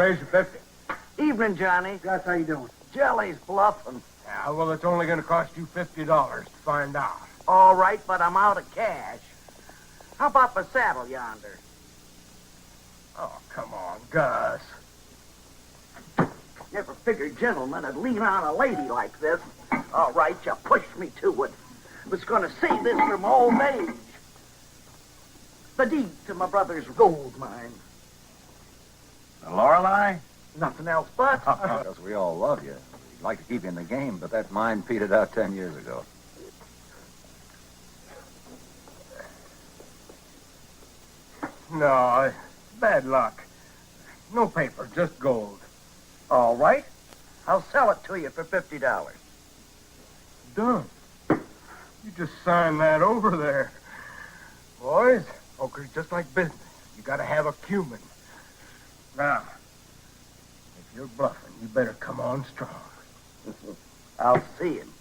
raise you 50. Evening, Johnny. Gus, how you doing? Jelly's bluffing. Yeah, well, it's only going to cost you $50 to find out. All right, but I'm out of cash. How about my saddle yonder? Oh, come on, Gus. Never figured gentlemen would lean on a lady like this. All right, you pushed me to it. Was going to save this from old age. The deed to my brother's gold mine. The Lorelei? Nothing else but. Because we all love you. We'd like to keep you in the game, but that mine petered out 10 years ago. No, bad luck. No paper, just gold. All right. I'll sell it to you for $50. Done. You just signed that over there. Boys, poker's just like business. You gotta have a cumin. Now, if you're bluffing, you better come on strong. I'll see him.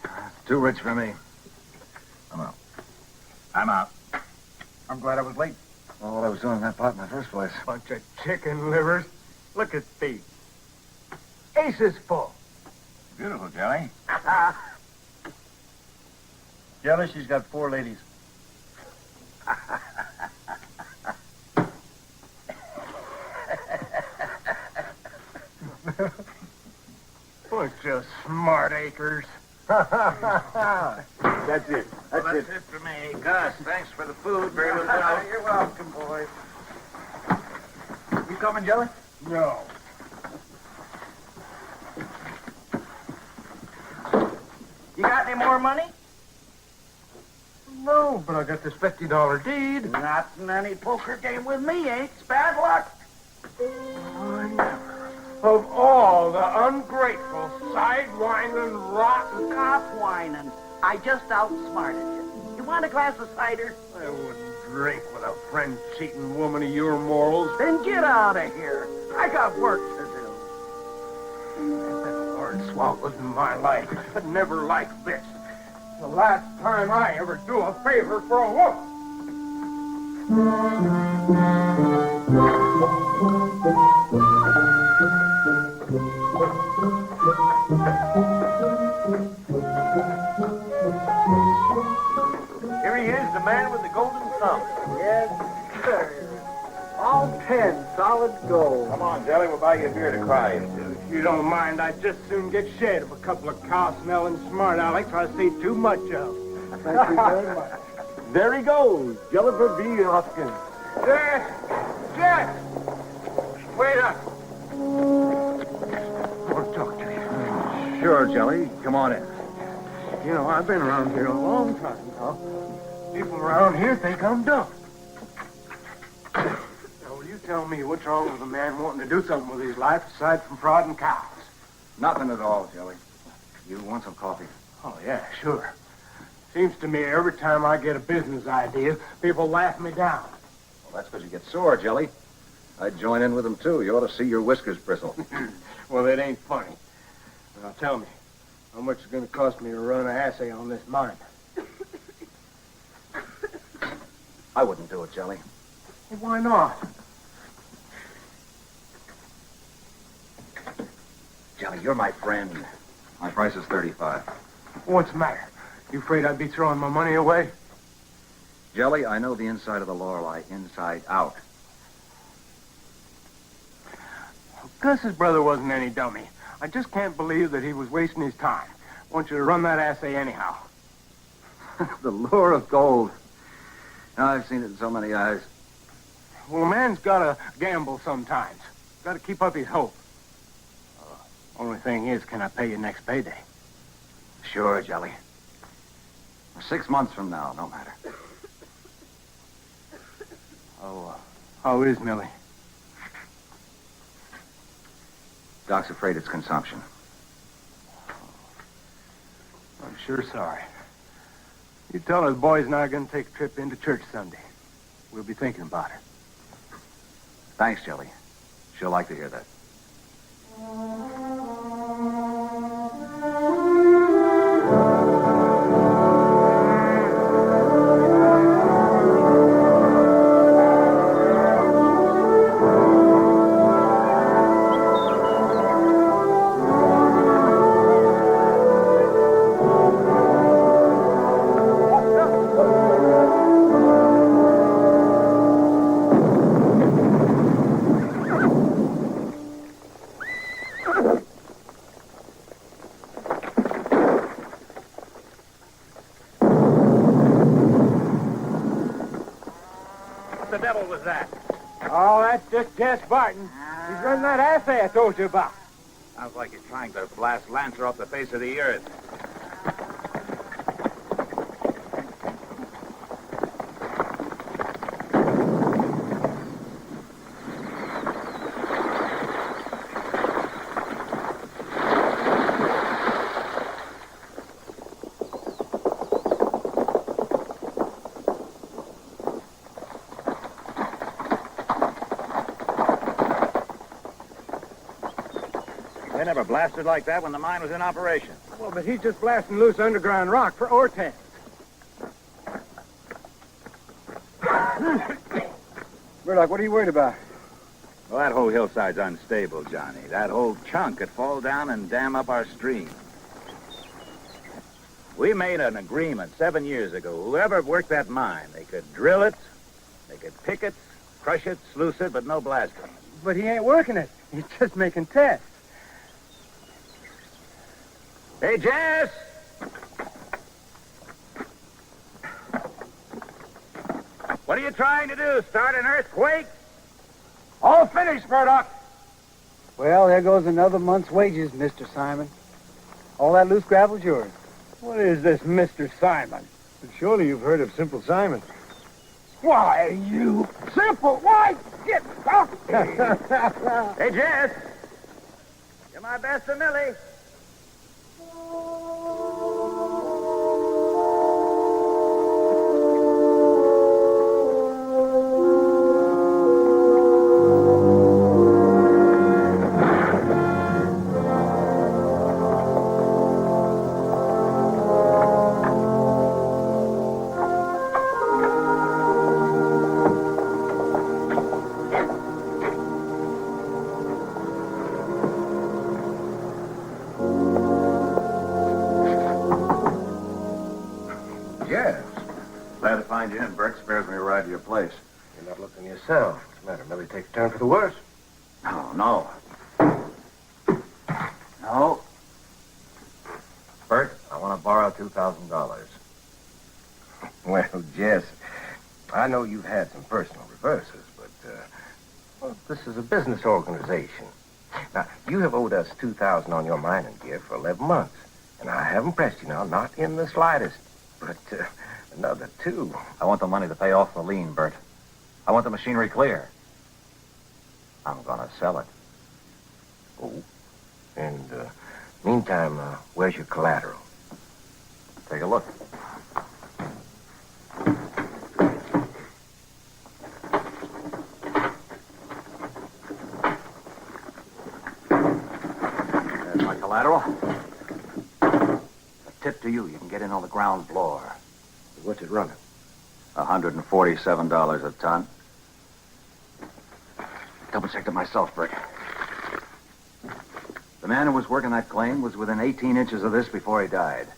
It's too rich for me. I'm out. I'm out. I'm glad I was late. Well, what I was doing in that pot in the first place. Bunch of chicken livers. Look at these. Aces full. Beautiful, Jelly. Jelly, she's got 4 ladies. Bunch of smart acres. That's it. That's it for me. Gus, thanks for the food. Very well. You're welcome, boys. You coming, Jelly? No. You got any more money? No, but I got this $50 deed. Not in any poker game with me, ain't. It's bad luck. I never. Of all the ungrateful, sidewinding, rotten... Stop whining. I just outsmarted you. You want a glass of cider? I wouldn't drink with a friend-cheating woman of your morals. Then get out of here. I got work to do. I've been hard swallowed in my life, but never like this. The last time I ever do a favor for a woman. Here he is, the man with the golden thumb. Yes, sir. All 10 solid gold. Come on, Jelly, we'll buy you a beer to cry into. If you don't mind, I'd just soon get shed of a couple of cow-smelling smart Alex I see too much of. Thank you very much. There he goes, Jellifer B. Hoskins. Jack! Wait up. I want to talk to you. Sure, Jelly. Come on in. You know, I've been around here a long time now. People around here think I'm dumb. Now, will you tell me what's wrong with a man wanting to do something with his life aside from prodding cows? Nothing at all, Jelly. You want some coffee? Oh, yeah, sure. Seems to me every time I get a business idea, people laugh me down. Well, that's because you get sore, Jelly. I'd join in with them, too. You ought to see your whiskers bristle. Well, it ain't funny. Now, tell me, how much is going to cost me to run an assay on this mine? I wouldn't do it, Jelly. Well, why not? Jelly, you're my friend. My price is $35. What's the matter? You afraid I'd be throwing my money away? Jelly, I know the inside of the Lorelei, inside out. Gus's brother wasn't any dummy. I just can't believe that he was wasting his time. I want you to run that assay anyhow. The lure of gold. Now, I've seen it in so many eyes. Well, a man's got to gamble sometimes. Got to keep up his hope. Only thing is, can I pay you next payday? Sure, Jelly. 6 months from now, no matter. Oh, how is Millie? Doc's afraid it's consumption. I'm sure sorry. You tell her the boys and I are going to take a trip into church Sunday. We'll be thinking about her. Thanks, Jelly. She'll like to hear that. devil was that? Oh, that's just Jess Barton. He's running that assay I told you about. Sounds like he's trying to blast Lancer off the face of the earth. They never blasted like that when the mine was in operation. Well, but he's just blasting loose underground rock for ore tanks. Murdoch, what are you worried about? Well, that whole hillside's unstable, Johnny. That whole chunk could fall down and dam up our stream. We made an agreement 7 years ago. Whoever worked that mine, they could drill it, they could pick it, crush it, sluice it, but no blasting. But he ain't working it. He's just making tests. Hey, Jess! What are you trying to do? Start an earthquake? All finished, Murdoch. Well, there goes another month's wages, Mr. Simon. All that loose gravel's yours. What is this, Mr. Simon? Surely you've heard of Simple Simon. Why, you simple. Why, get off. Hey, Jess! You're my best of Millie. Yes. Glad to find you in, Bert. Spares me a ride to your place. You're not looking yourself. What's the matter? Millie take a turn for the worse? No. No. Bert, I want to borrow $2,000. Well, Jess, I know you've had some personal reverses, but, well, this is a business organization. Now, you have owed us $2,000 on your mining gear for 11 months, and I haven't pressed you now, not in the slightest. But another $2. I want the money to pay off the lien, Bert. I want the machinery clear. I'm going to sell it. Oh. And, meantime, where's your collateral? Take a look. There's my collateral. A tip to you. You can get in on the ground floor. What's it running? $147 a ton. Double-checked it myself, Bert. The man who was working that claim was within 18 inches of this before he died.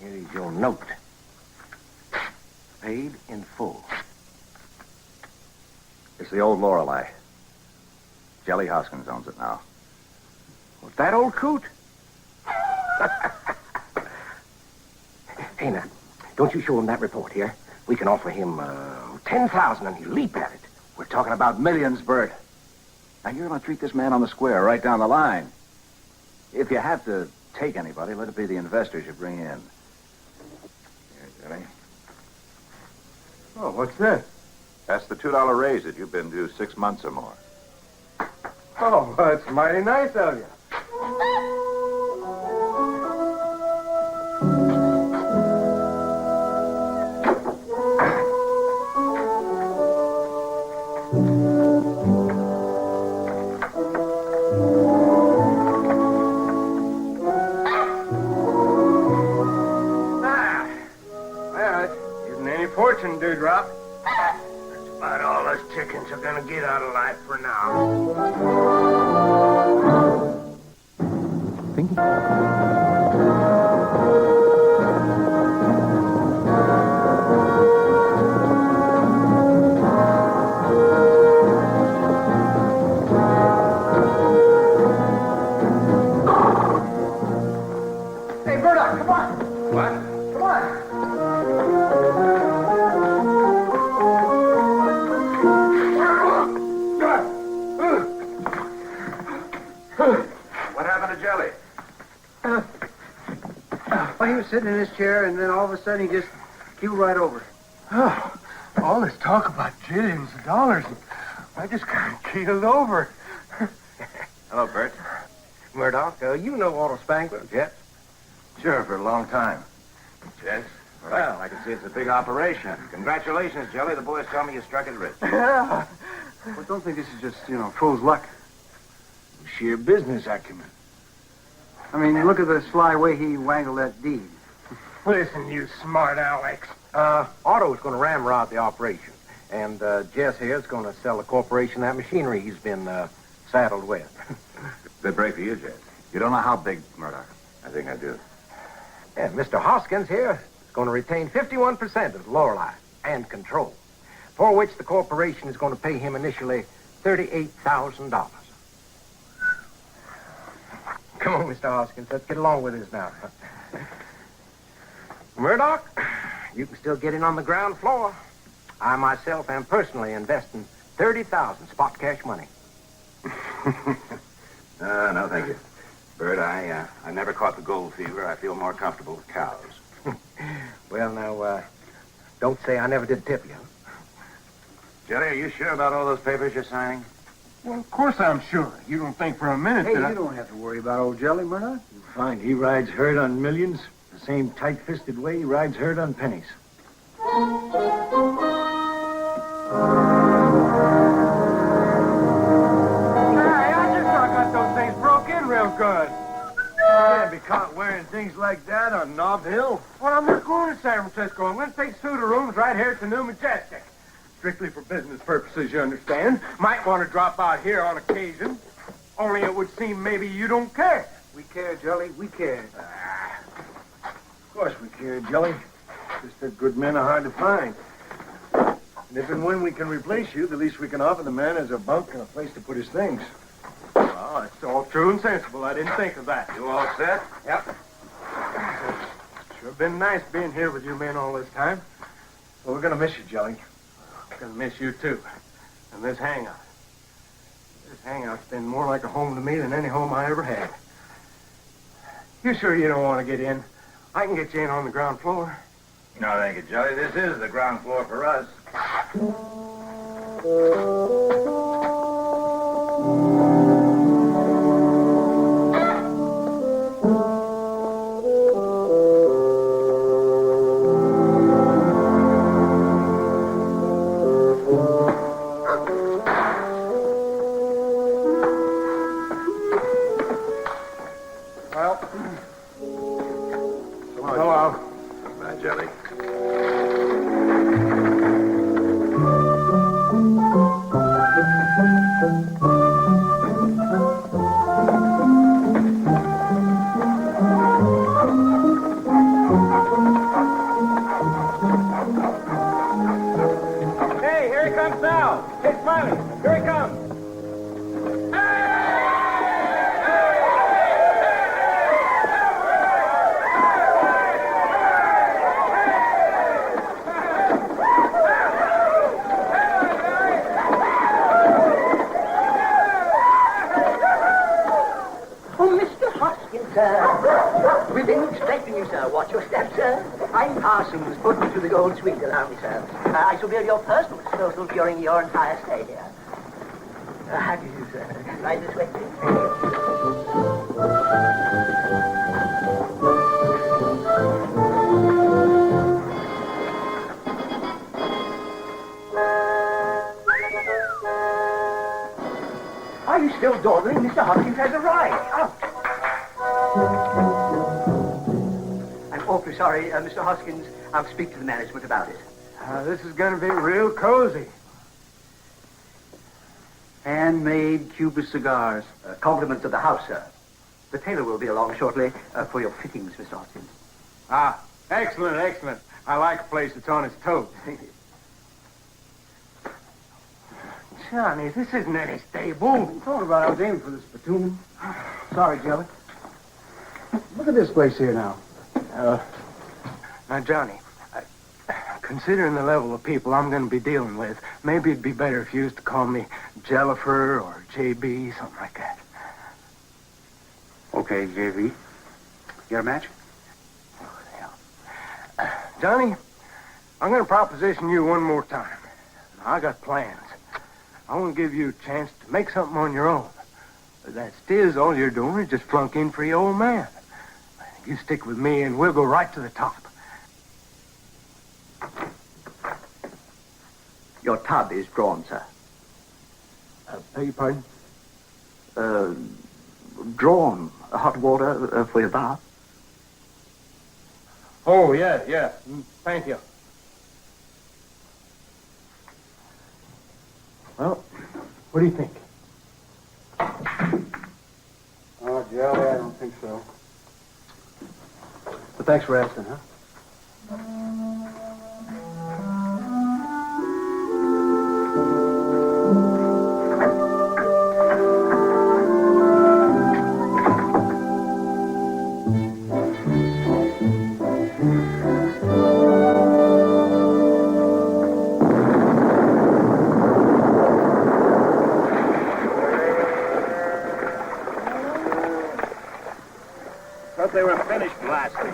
Here is your note. Paid in full. It's the old Lorelei. Jelly Hoskins owns it now. Was that old coot? Hey, now, don't you show him that report here. We can offer him, 10,000 and he'll leap at it. We're talking about millions, Bert. Now, you're going to treat this man on the square right down the line. If you have to take anybody, let it be the investors you bring in. Here, Jelly. Oh, what's this? That's the $2 raise that you've been due 6 months or more. Oh, that's mighty nice of you. Well, it isn't any fortune, Dewdrop. That's about all us chickens are gonna get out of life for now. What happened to Jelly? Well, he was sitting in his chair, and then all of a sudden he just keeled right over. Oh, all this talk about jillions of dollars, and I just kind of keeled over. Hello, Bert. Murdoch, you know Otto Spangler, Jets? Sure, for a long time. Yes? Well, I can see it's a big operation. Congratulations, Jelly. The boys tell me you struck it rich. Well, don't think this is just, Fro's luck. Sheer business acumen. I mean, look at the sly way he wangled that deed. Listen, you smart Alex. Otto's going to ramrod the operation. And Jess here is going to sell the corporation that machinery he's been saddled with. Good break for you, Jess. You don't know how big, Murdoch. I think I do. Yeah, Mr. Hoskins here is going to retain 51% of Lorelei and control, for which the corporation is going to pay him initially $38,000. Come on, Mr. Hoskins, let's get along with this now. Murdoch, you can still get in on the ground floor. I myself am personally investing $30,000 spot cash money. No, thank you. Bert, I never caught the gold fever. I feel more comfortable with cows. Well, now, don't say I never did tip you. Jelly, are you sure about all those papers you're signing? Well, of course I'm sure. You don't think for a minute Hey, that you don't have to worry about old Jelly, Murdoch. You find he rides herd on millions the same tight-fisted way he rides herd on pennies. Hey, I just got those things broke in real good. Can't be caught wearing things like that on Nob Hill. Well, I'm not going to San Francisco. I'm going to take suit of rooms right here at the New Majestic. Strictly for business purposes, you understand. Might want to drop out here on occasion. Only it would seem maybe you don't care. We care, Jelly, we care. Of course we care, Jelly. Just that good men are hard to find. And if and when we can replace you, the least we can offer the man is a bunk and a place to put his things. Well, it's all true and sensible. I didn't think of that. You all set? Yep. Sure been nice being here with you men all this time. Well, we're going to miss you, Jelly. Gonna miss you, too. And this hangout. This hangout's been more like a home to me than any home I ever had. You sure you don't want to get in? I can get you in on the ground floor. No, thank you, Jelly. This is the ground floor for us. Hello. Bye, Jelly. Hey, here he comes now. Hey, Smiley, here he comes. Oh, Mr. Hoskins, sir. We've been expecting you, sir. Watch your step, sir. I'm Parsons, put me to the gold suite, allow me, sir. I shall be your personal disposal during your entire stay here. How do you do, sir? Right this way, please. Thank you. Are you still dawdling? Mr. Hoskins has arrived. Oh. I'm awfully sorry, Mr. Hoskins. I'll speak to the management about it. This is going to be real cozy. Handmade Cuba cigars. Compliments of the house, sir. The tailor will be along shortly for your fittings, Mr. Hoskins. Ah, excellent, excellent. I like a place that's on its toes. Johnny, this isn't any stable. I thought about I was aiming for this platoon. Sorry, Jelly. Look at this place here now. Now, Johnny, considering the level of people I'm going to be dealing with, maybe it'd be better if you used to call me Jellifer or JB, something like that. Okay, JV. Got a match? Oh, hell. Johnny, I'm going to proposition you one more time. Now, I got plans. I want to give you a chance to make something on your own. But that still, all you're doing is just flunk in for your old man. You stick with me and we'll go right to the top. Your tub is drawn, sir. Beg your pardon? Drawn. Hot water for your bath. Oh, yeah. Thank you. Well, what do you think? Oh, Jelly, I don't think so. But thanks for asking, huh? Thought they were finished blasting.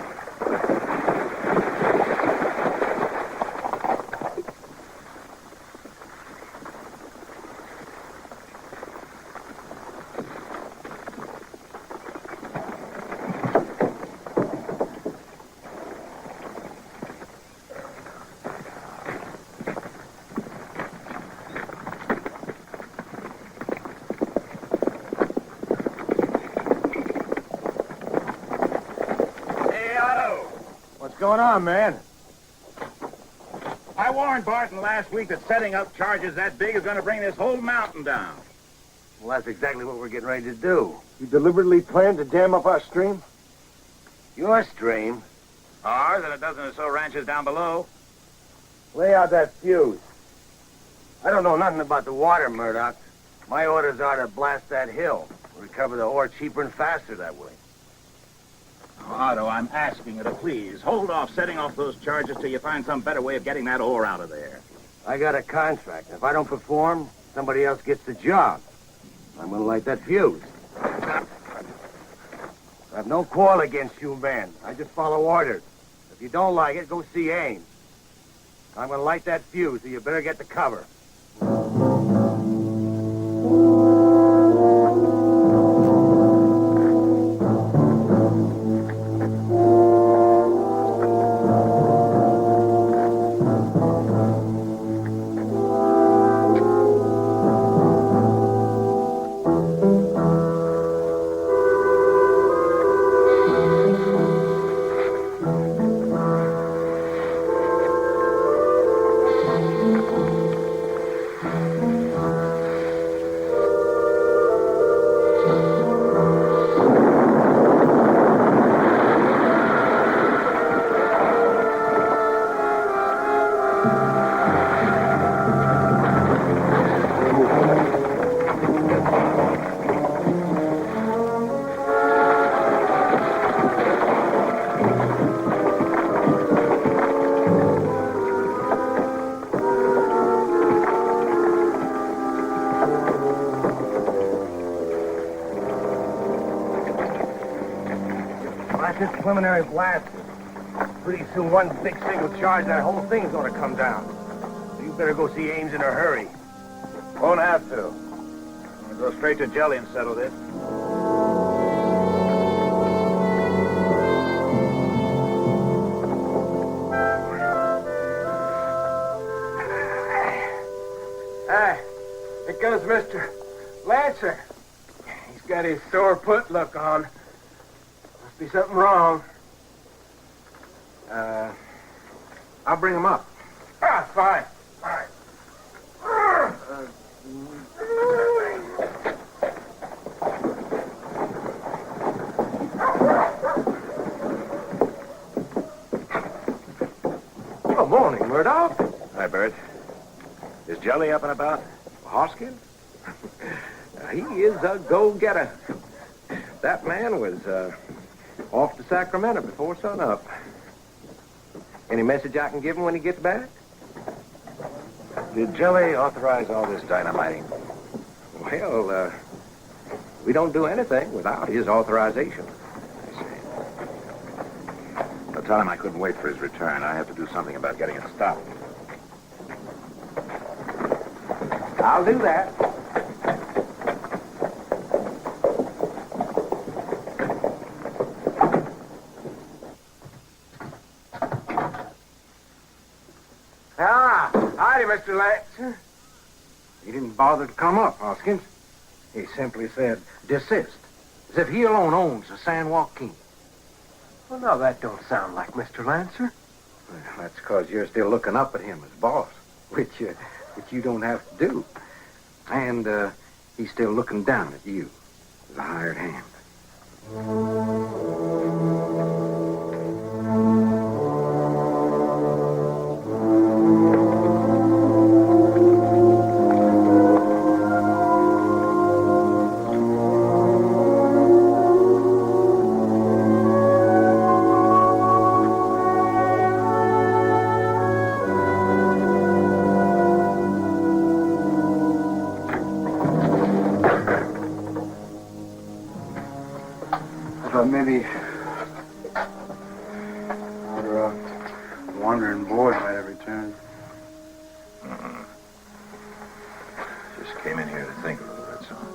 What's going on, man? I warned Barton last week that setting up charges that big is going to bring this whole mountain down. Well, that's exactly what we're getting ready to do. You deliberately planned to dam up our stream? Your stream? Ours and a dozen or so ranches down below. Lay out that fuse. I don't know nothing about the water, Murdoch. My orders are to blast that hill. We'll recover the ore cheaper and faster that way. Otto, I'm asking you to please hold off setting off those charges till you find some better way of getting that ore out of there. I got a contract. If I don't perform, somebody else gets the job. I'm gonna light that fuse. I have no quarrel against you, man. I just follow orders. If you don't like it, go see Ames. I'm gonna light that fuse, so you better get the cover. This preliminary blast. Pretty soon, one big single charge, that whole thing's gonna come down. So you better go see Ames in a hurry. Won't have to. I'm going to go straight to Jelly and settle this. Hey, here comes Mr. Lancer. He's got his sore put look on. Must be something wrong. I'll bring him up. Ah, fine. Fine. Good morning, Murdoch. Hi, Bert. Is Jelly up and about? Hoskins? He is a go-getter. That man was off to Sacramento before sunup. Any message I can give him when he gets back? Did Jelly authorize all this dynamiting? Well, we don't do anything without his authorization. I'll tell him I couldn't wait for his return. I have to do something about getting it stopped. I'll do that. Howdy, Mr. Lance. He didn't bother to come up, Hoskins. He simply said, desist, as if he alone owns the San Joaquin. Well, no, that don't sound like Mr. Lancer. Well, that's because you're still looking up at him as boss, which you don't have to do. And he's still looking down at you as a hired hand. Maybe our wandering boy might have returned. Just came in here to think a little, that's all.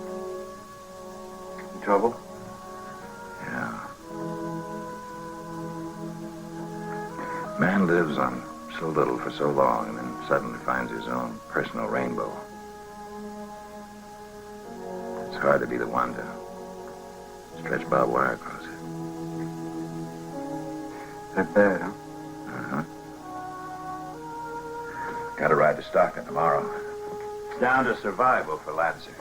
In trouble? Yeah. Man lives on so little for so long and then suddenly finds his own personal rainbow. It's hard to be the one to stretch barbed wire across it. That bad, huh? Uh-huh. Got to ride to Stockton tomorrow. Down to survival for Lancer.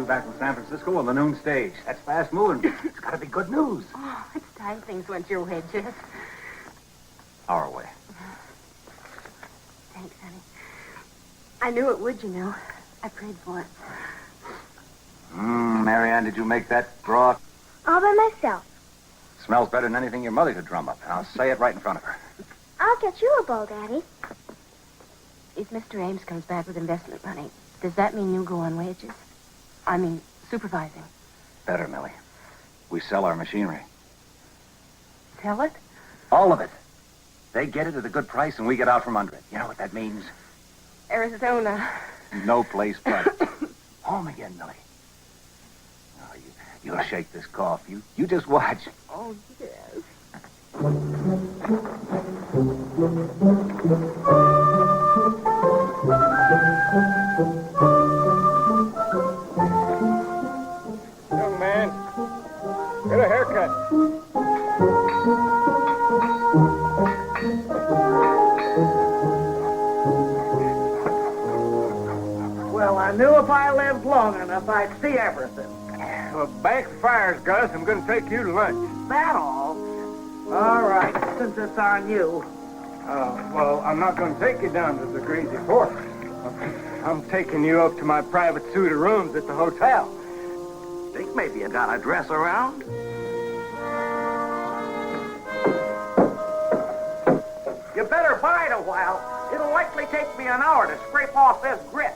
Back from San Francisco on the noon stage. That's fast moving. It's got to be good news. Oh, it's time things went your way, Jess. Our way. Thanks, honey. I knew it would, you know. I prayed for it. Marianne, did you make that broth? All by myself. Smells better than anything your mother could drum up. And I'll say it right in front of her. I'll get you a bowl, Daddy. If Mr. Ames comes back with investment money, does that mean you go on wages? I mean, supervising. Better, Millie. We sell our machinery. Sell it? All of it. They get it at a good price, and we get out from under it. You know what that means? Arizona. No place but home again, Millie. Oh, you'll shake this cough. You just watch. Oh, yes. Young man, get a haircut. Well, I knew if I lived long enough, I'd see everything. Well, backfires, Gus. I'm going to take you to lunch. That all? All right, since it's on you. Well, I'm not going to take you down to the Greasy Fork. I'm taking you up to my private suite of rooms at the hotel. Think maybe you got a dress around? You better bide a while. It'll likely take me an hour to scrape off this grit.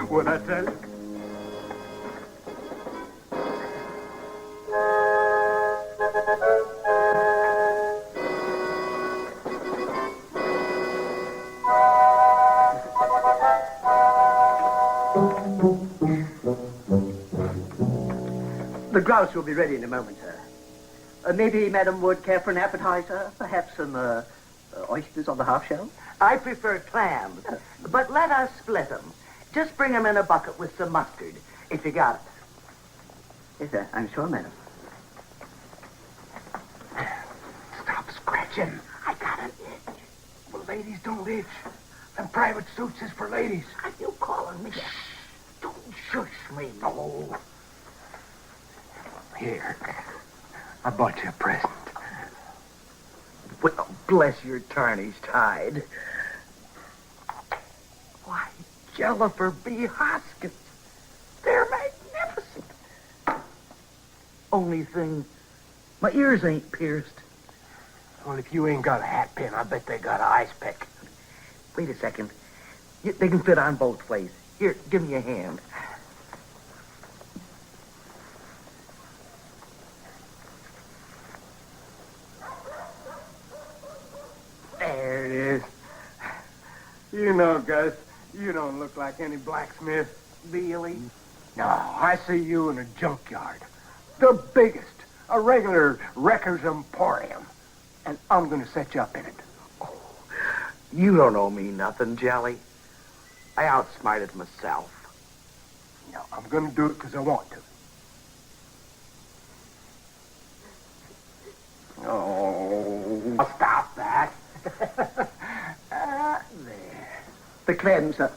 What'd I tell you? The grouse will be ready in a moment, sir. Maybe Madam would care for an appetizer, perhaps some oysters on the half shell? I prefer clams, but let us split them. Just bring them in a bucket with some mustard, if you got it. Yes, sir. I'm sure, madam. Stop scratching. I got an itch. Well, ladies don't itch. Them private suits is for ladies. Are you calling me? Don't shush me. Oh. Here. I bought you a present. Well, bless your tarnished hide. Why, Jellifer B. Hoskins. They're magnificent. Only thing, my ears ain't pierced. Well, if you ain't got a hat pin, I bet they got an ice pick. Wait a second. They can fit on both ways. Here, give me a hand. There it is. You know, Gus, you don't look like any blacksmith. Really? No, I see you in a junkyard. The biggest. A regular wrecker's emporium. And I'm going to set you up in it. You don't owe me nothing, Jelly. I outsmarted myself. No, I'm going to do it because I want to. Oh, stop that. There. The clams are...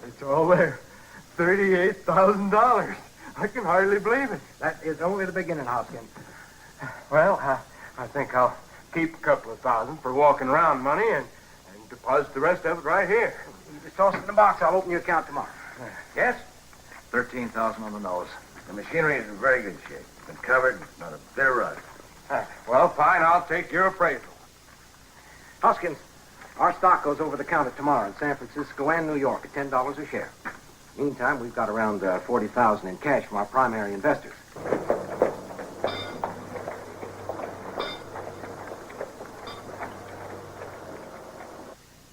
It's all there. $38,000. I can hardly believe it. That is only the beginning, Hoskins. Well, I think I'll keep a couple of thousand for walking around money and deposit the rest of it right here. You just toss it in the box. I'll open your account tomorrow. Yes? 13,000 on the nose. The machinery is in very good shape. Been covered, not a bit of rust. Well, fine. I'll take your appraisal. Hoskins, our stock goes over the counter tomorrow in San Francisco and New York at $10 a share. Meantime, we've got around $40,000 in cash from our primary investors.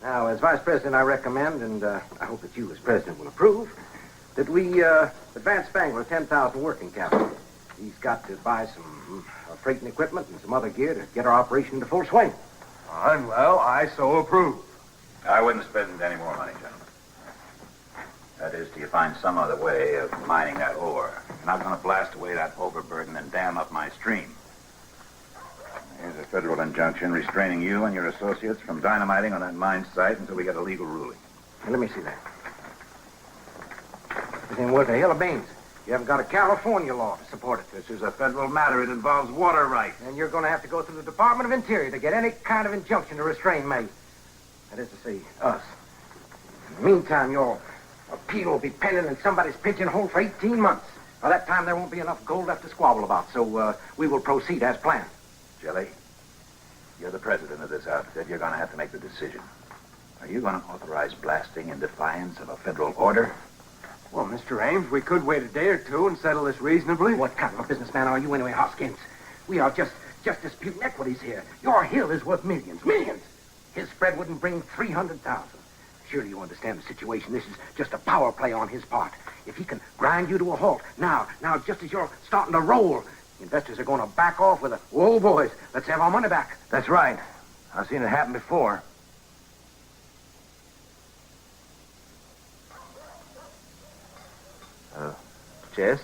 Now, as vice president, I recommend, and I hope that you as president will approve, that we advance Spangler 10,000 working capital. He's got to buy some freighting equipment and some other gear to get our operation into full swing. Fine. Well, I so approve. I wouldn't spend any more money, gentlemen. That is, till you find some other way of mining that ore. You're not going to blast away that overburden and dam up my stream. Here's a federal injunction restraining you and your associates from dynamiting on that mine site until we get a legal ruling. Now, let me see that. This ain't worth a hill of beans. You haven't got a California law to support it. This is a federal matter. It involves water rights. And you're going to have to go through the Department of Interior to get any kind of injunction to restrain me. That is to say, us. In the meantime, your appeal will be pending in somebody's pigeonhole for 18 months. By that time, there won't be enough gold left to squabble about, so we will proceed as planned. Jelly, you're the president of this outfit. You're going to have to make the decision. Are you going to authorize blasting in defiance of a federal order? Well, Mr. Ames, we could wait a day or two and settle this reasonably. What kind of a businessman are you anyway, Hoskins? We are just disputing equities here. Your hill is worth millions. Millions! His spread wouldn't bring 300,000. Surely you understand the situation. This is just a power play on his part. If he can grind you to a halt, now, just as you're starting to roll, investors are going to back off with a, whoa, boys, let's have our money back. That's right. I've seen it happen before. Jess?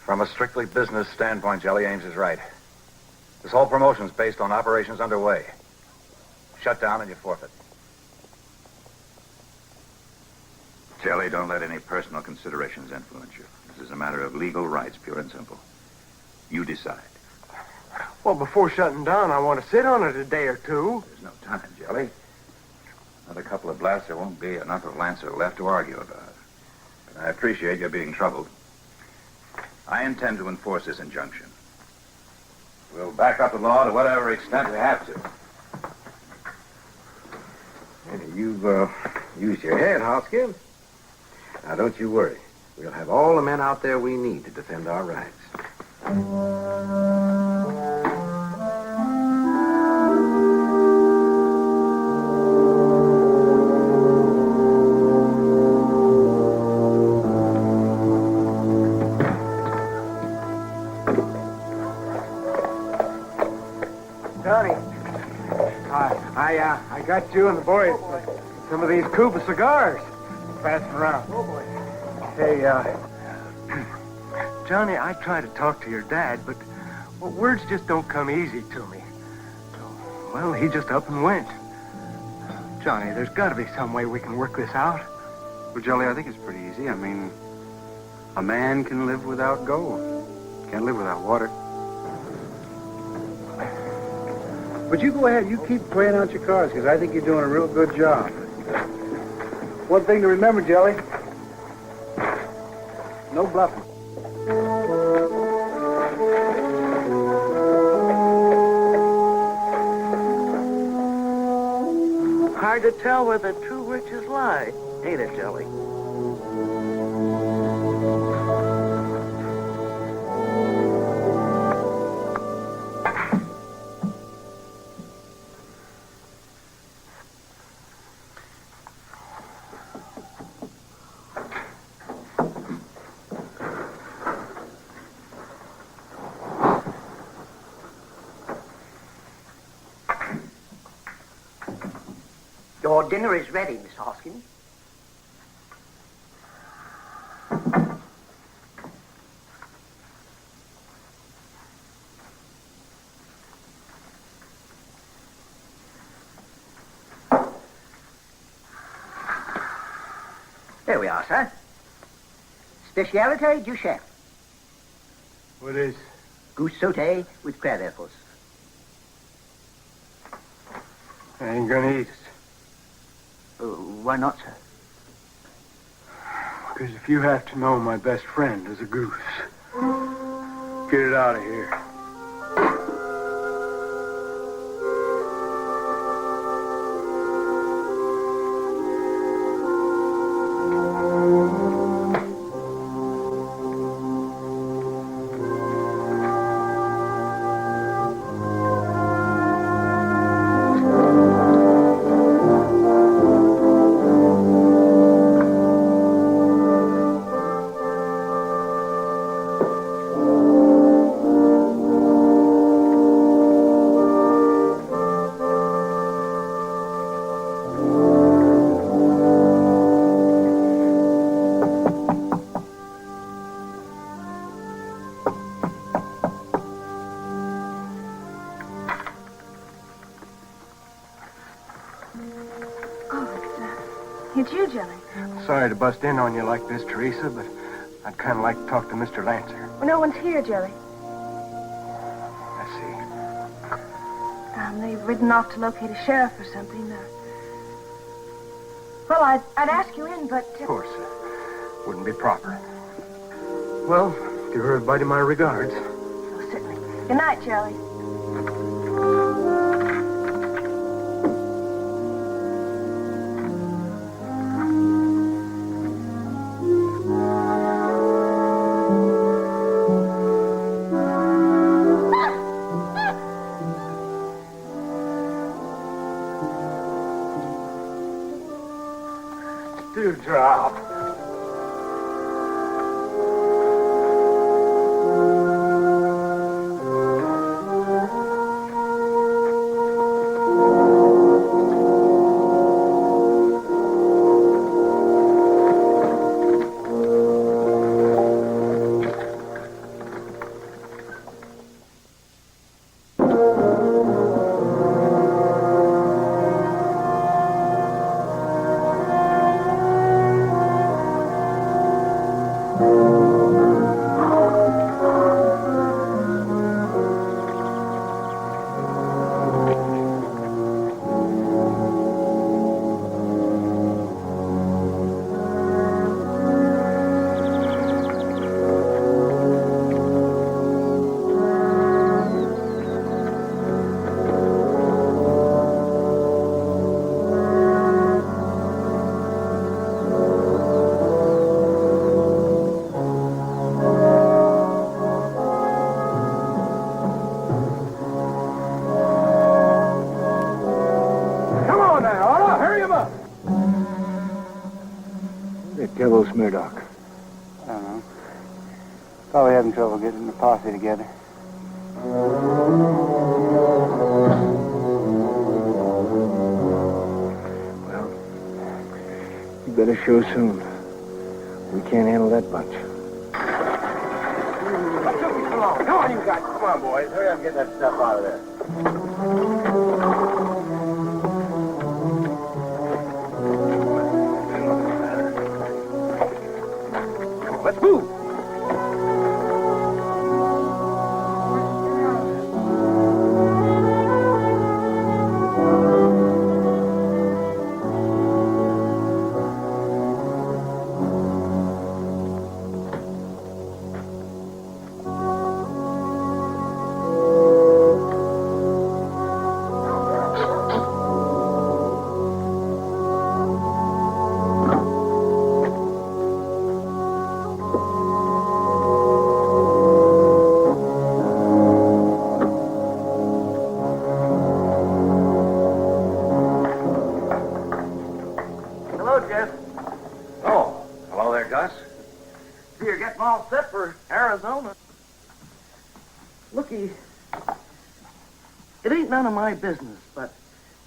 From a strictly business standpoint, Jelly Ames is right. This whole promotion's based on operations underway. Shut down and you forfeit. Jelly, don't let any personal considerations influence you. This is a matter of legal rights, pure and simple. You decide. Well, before shutting down, I want to sit on it a day or two. There's no time, Jelly. Another couple of blasts, there won't be enough of Lancer left to argue about. But I appreciate your being troubled. I intend to enforce this injunction. We'll back up the law to whatever extent we have to. You've used your head, Hoskins. Now, don't you worry. We'll have all the men out there we need to defend our rights. Johnny, I got you and the boys some of these Cuba cigars. Passing around. Oh, boy. Hey, Johnny, I tried to talk to your dad, but words just don't come easy to me. So, well, he just up and went. Johnny, there's got to be some way we can work this out. Well, Jelly, I think it's pretty easy. I mean, a man can live without gold. Can't live without water. But you go ahead. You keep playing out your cards, because I think you're doing a real good job. One thing to remember, Jelly. No bluffing. Hard to tell where the true riches lie, ain't it, Jelly? Your dinner is ready, Miss Hoskins. There we are, sir. Speciality du chef. What is? Goose sauté with crab apples. I ain't gonna eat it. Why not, sir? Because if you have to know my best friend is a goose, get it out of here. It's you, Jelly. Sorry to bust in on you like this, Teresa, but I'd kind of like to talk to Mr. Lancer. Well, no one's here, Jelly. I see. They've ridden off to locate a sheriff or something. Well, I'd ask you in, but... Of course. Wouldn't be proper. Well, give everybody my regards. Oh, certainly. Good night, Jelly. Dewdrop. Tell old Smirdock. I don't know. Probably having trouble getting the posse together. Well, you better show soon. We can't handle that bunch. What took you so long? Come on, you guys. Come on, boys. Hurry up and get that stuff out of there. Let's move. Hello, Jeff. Oh, hello there, Gus. See, you're getting all set for Arizona. Looky, it ain't none of my business, but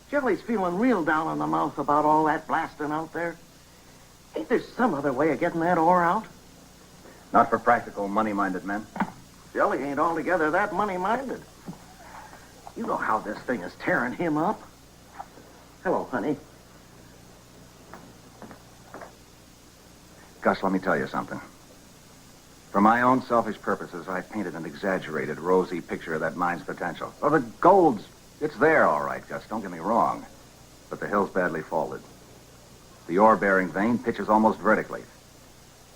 Jelly's feeling real down on the mouth about all that blasting out there. Ain't there some other way of getting that ore out? Not for practical, money-minded men. Jelly ain't altogether that money-minded. You know how this thing is tearing him up. Hello, honey. Gus, let me tell you something. For my own selfish purposes, I've painted an exaggerated, rosy picture of that mine's potential. Well, the gold's, it's there, all right, Gus, don't get me wrong. But the hill's badly faulted. The ore-bearing vein pitches almost vertically.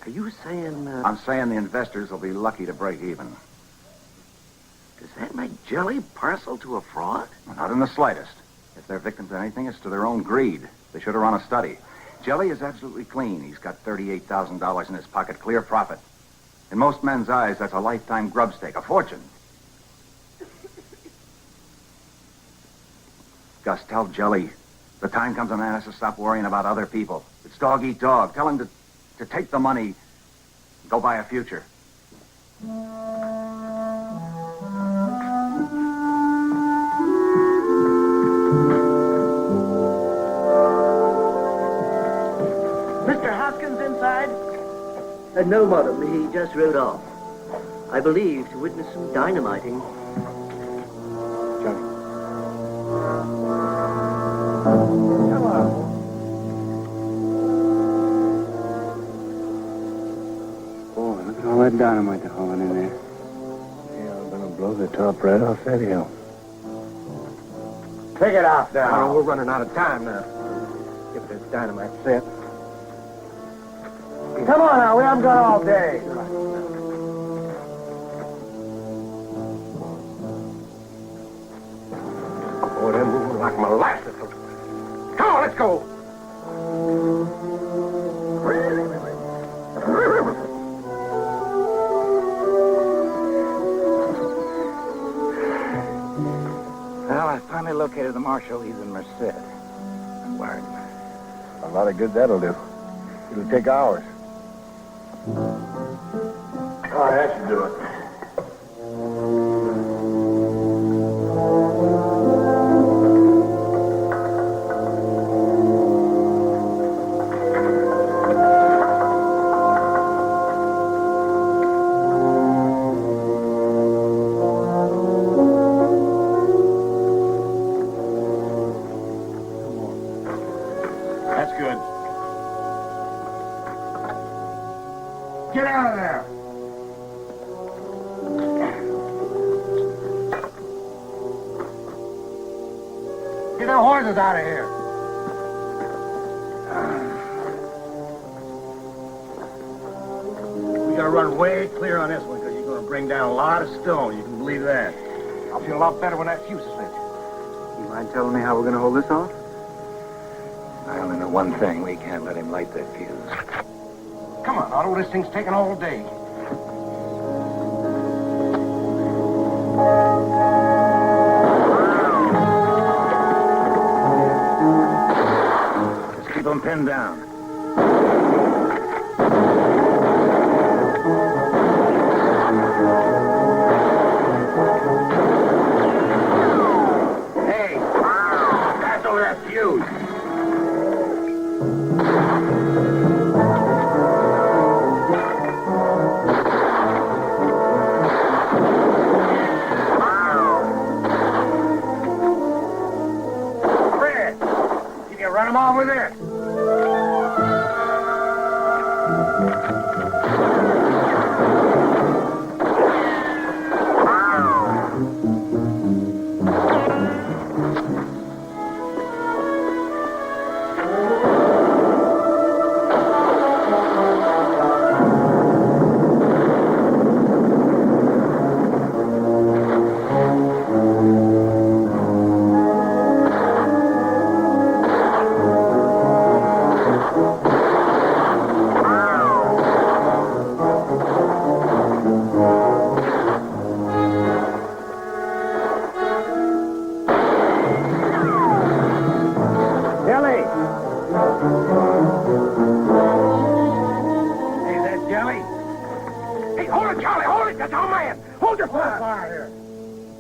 Are you saying, I'm saying the investors will be lucky to break even. does that make Jelly partial to a fraud? Not in the slightest. If they're victims of anything, it's to their own greed. They should have run a study. Jelly is absolutely clean. He's got $38,000 in his pocket, clear profit. In most men's eyes, that's a lifetime grub stake, a fortune. Gus, tell Jelly the time comes a man has to stop worrying about other people. It's dog eat dog. Tell him to take the money, go buy a future. Mr. Hoskins inside? No, madam. He just rode off. I believe to witness some dynamiting. Johnny. Boy, look at all that dynamite they're hauling in there. Yeah, I'm gonna blow the top right off that hill. Take it off now. We're running out of time now. Get this dynamite set. Come on now. We haven't got all day. Boy, they're moving like molasses. Come on, let's go. Well, I finally located the marshal. He's in Merced. Word. A lot of good that'll do. It'll take hours. All right, that should do it. That's good. Get out of there. Get the horses out of here. We gotta run way clear on this one because you're gonna bring down a lot of stone. You can believe that. I'll feel a lot better when that fuse is lit. You mind telling me how we're going to hold this off? I only know one thing. We can't let him light that fuse. Come on, Otto. This thing's taking all day. Just keep them pinned down. you run them off with this.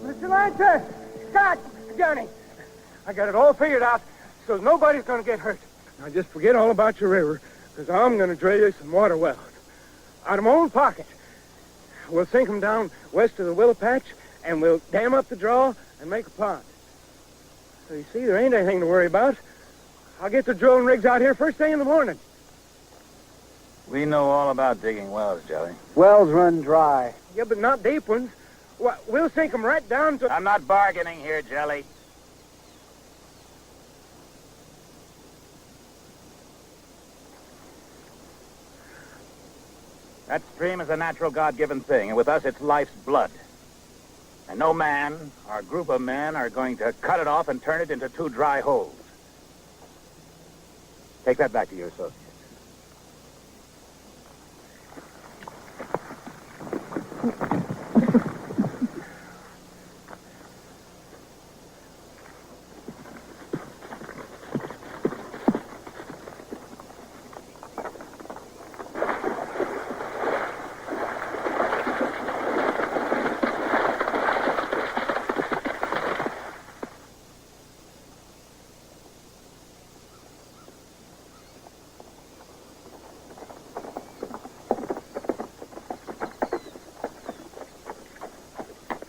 Mr. Lancer! Scott! Johnny! I got it all figured out, so nobody's going to get hurt. Now just forget all about your river, because I'm going to drill you some water wells. Out of my own pocket. We'll sink them down west of the willow patch, and we'll dam up the draw and make a pond. So you see, there ain't anything to worry about. I'll get the drilling rigs out here first thing in the morning. We know all about digging wells, Jelly. Wells run dry. Yeah, but not deep ones. We'll sink them right down to... I'm not bargaining here, Jelly. That stream is a natural God-given thing, and with us it's life's blood. And no man or group of men are going to cut it off and turn it into two dry holes. Take that back to your associates.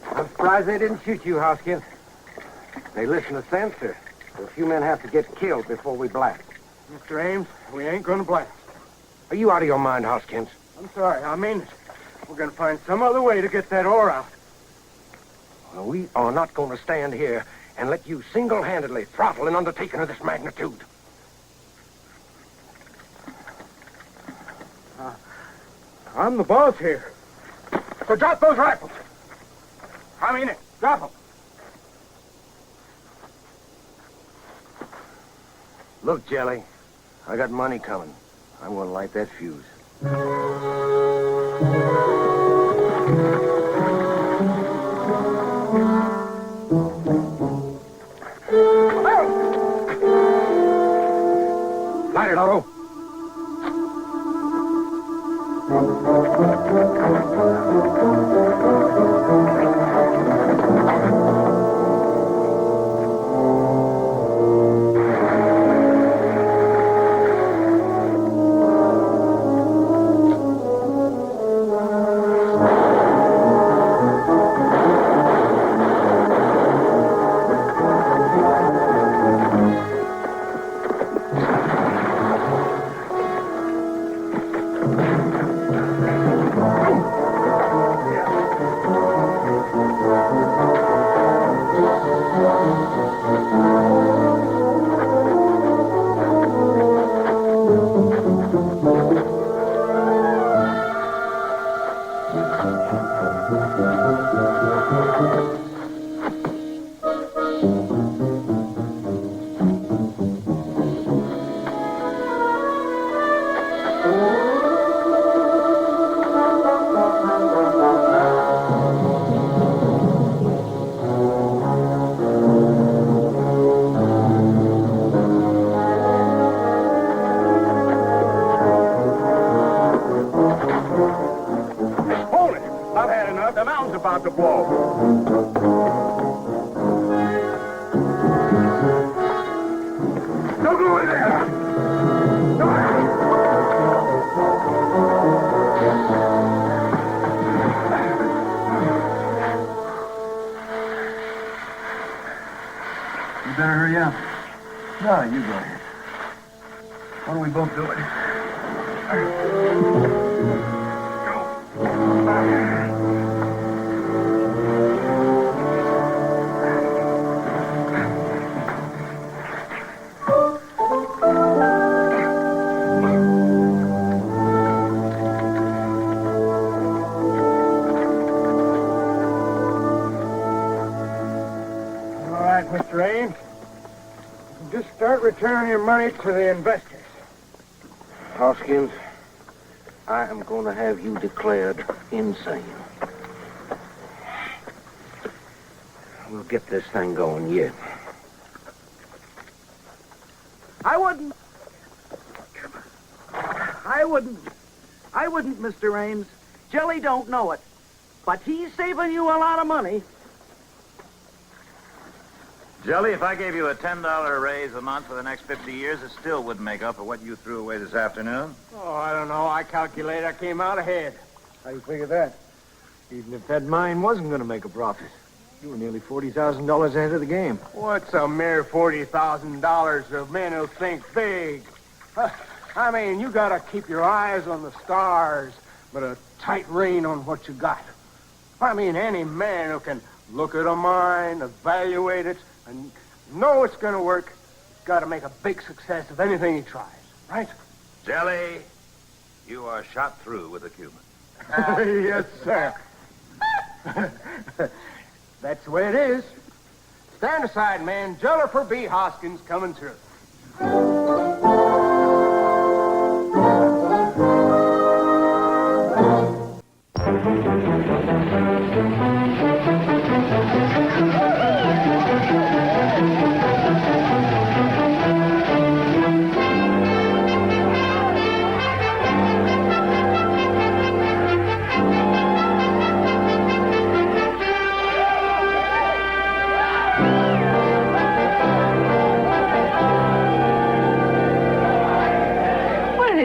I'm surprised they didn't shoot you, Hoskins. They listen to sense, or a few men have to get killed before we blast. Mr. Ames, we ain't going to blast. Are you out of your mind, Hoskins? I'm sorry, I mean it. We're going to find some other way to get that ore out. Well, we are not going to stand here and let you single-handedly throttle an undertaking of this magnitude. I'm the boss here. So drop those rifles. I mean it. Drop them. Look, Jelly, I got money coming. I'm going to light that fuse. Light it, Otto. The mountain's about to blow. Don't go in there! You better hurry up. No, you go ahead. What are we both doing? All right, Mr. Ames. Just start returning your money to the investors. Hoskins, I am going to have you declared insane. We'll get this thing going yet. I wouldn't, Mr. Ames. Jelly don't know it, but he's saving you a lot of money. Jelly, if I gave you a $10 raise a month for the next 50 years, it still wouldn't make up for what you threw away this afternoon. Oh, I don't know. I calculate I came out ahead. How do you figure that? Even if that mine wasn't going to make a profit, you were nearly $40,000 ahead of the game. What's a mere $40,000 of men who think big? I mean, you got to keep your eyes on the stars, but a tight rein on what you got. I mean, any man who can look at a mine, evaluate it, and know it's going to work, got to make a big success of anything he tries, right? Jelly, you are shot through with a Cuban. Yes, sir. That's the way it is. Stand aside, man. Jellifer B. Hoskins coming through.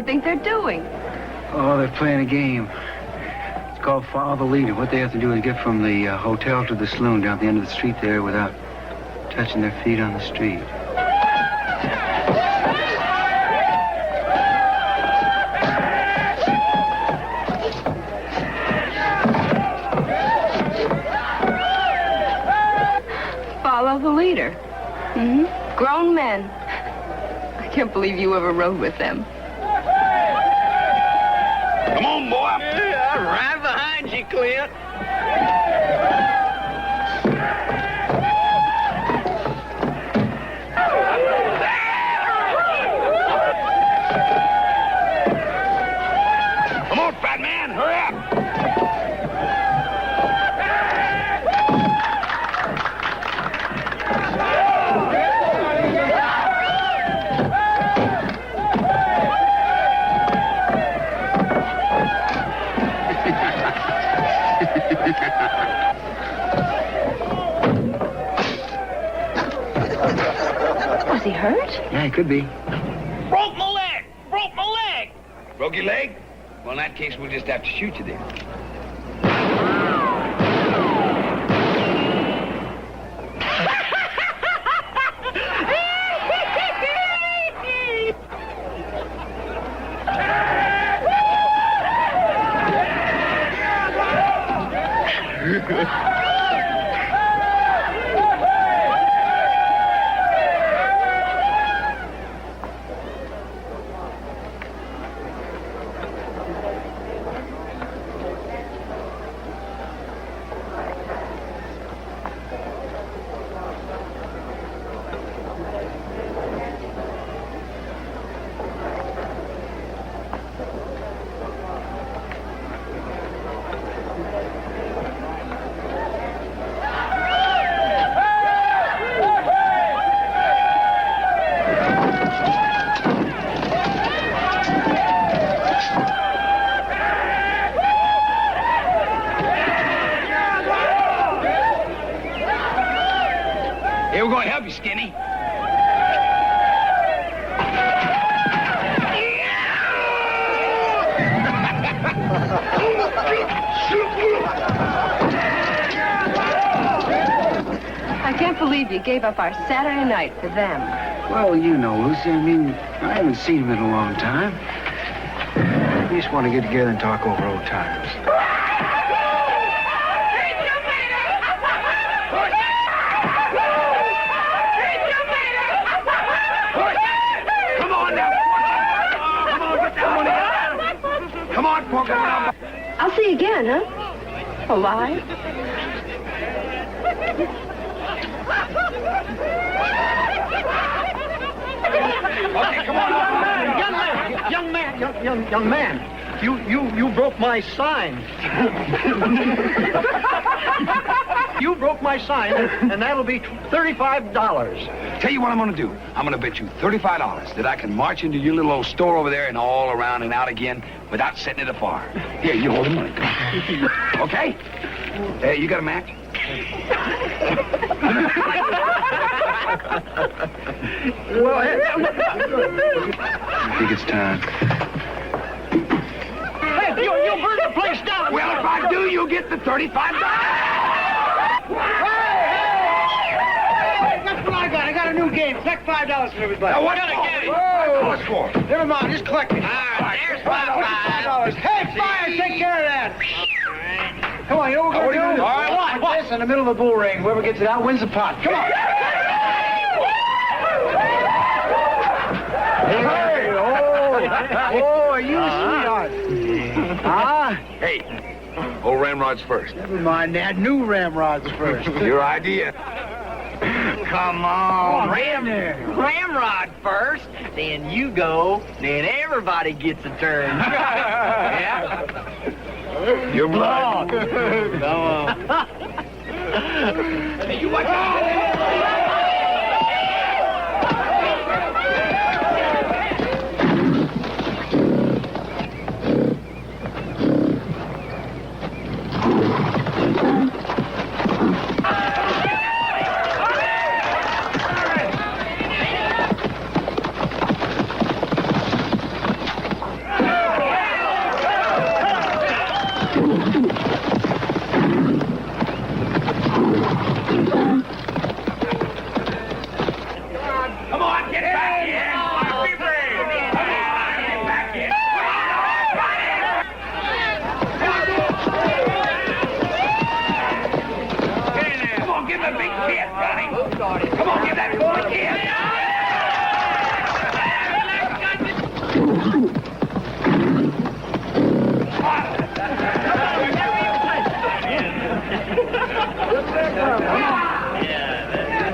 Think they're doing? Oh, they're playing a game. It's called Follow the Leader. What they have to do is get from the hotel to the saloon down at the end of the street there without touching their feet on the street. Follow the leader. Mm-hmm. Grown men. I can't believe you ever rode with them. Come on, boy. Yeah, right behind you, Clint. Come on, fat man, hurry up. Was he hurt? Yeah, he could be. Broke my leg! Broke my leg! Broke your leg? Well, in that case, we'll just have to shoot you then. Here, we're going to help you, Skinny. I can't believe you gave up our Saturday night for them. Well, you know, Lucy, I mean, I haven't seen him in a long time. We just want to get together and talk over old times. Come on now. Come on, get that money out. Come on, Porky. I'll see you again, huh? Alive? Okay, come on. Young man, you broke my sign. You broke my sign, and that'll be $35. Tell you what I'm going to do. I'm going to bet you $35 that I can march into your little old store over there and all around and out again without setting it afire. Here, you hold the money. Okay? Hey, you got a match? Well, I think it's time. Hey, you'll burn the place down. Well, if I do, you'll get the $35. Hey, that's what I got. I got a new game. Collect $5 from everybody. Now, what for? Never mind, just collect it. All right, there's $5. Hey, fire, take care of that. Come on, you know what we're going to do? All right, watch this in the middle of the bull ring. Whoever gets it out wins the pot. Come on. Hey, oh, are you a sweetheart? Huh? Hey, old ramrods first. Never mind that. New ramrods first. Your idea. Come on, Ramrod first, then you go, then everybody gets a turn. Yeah. You're blind. Come on. Hey, you watch out.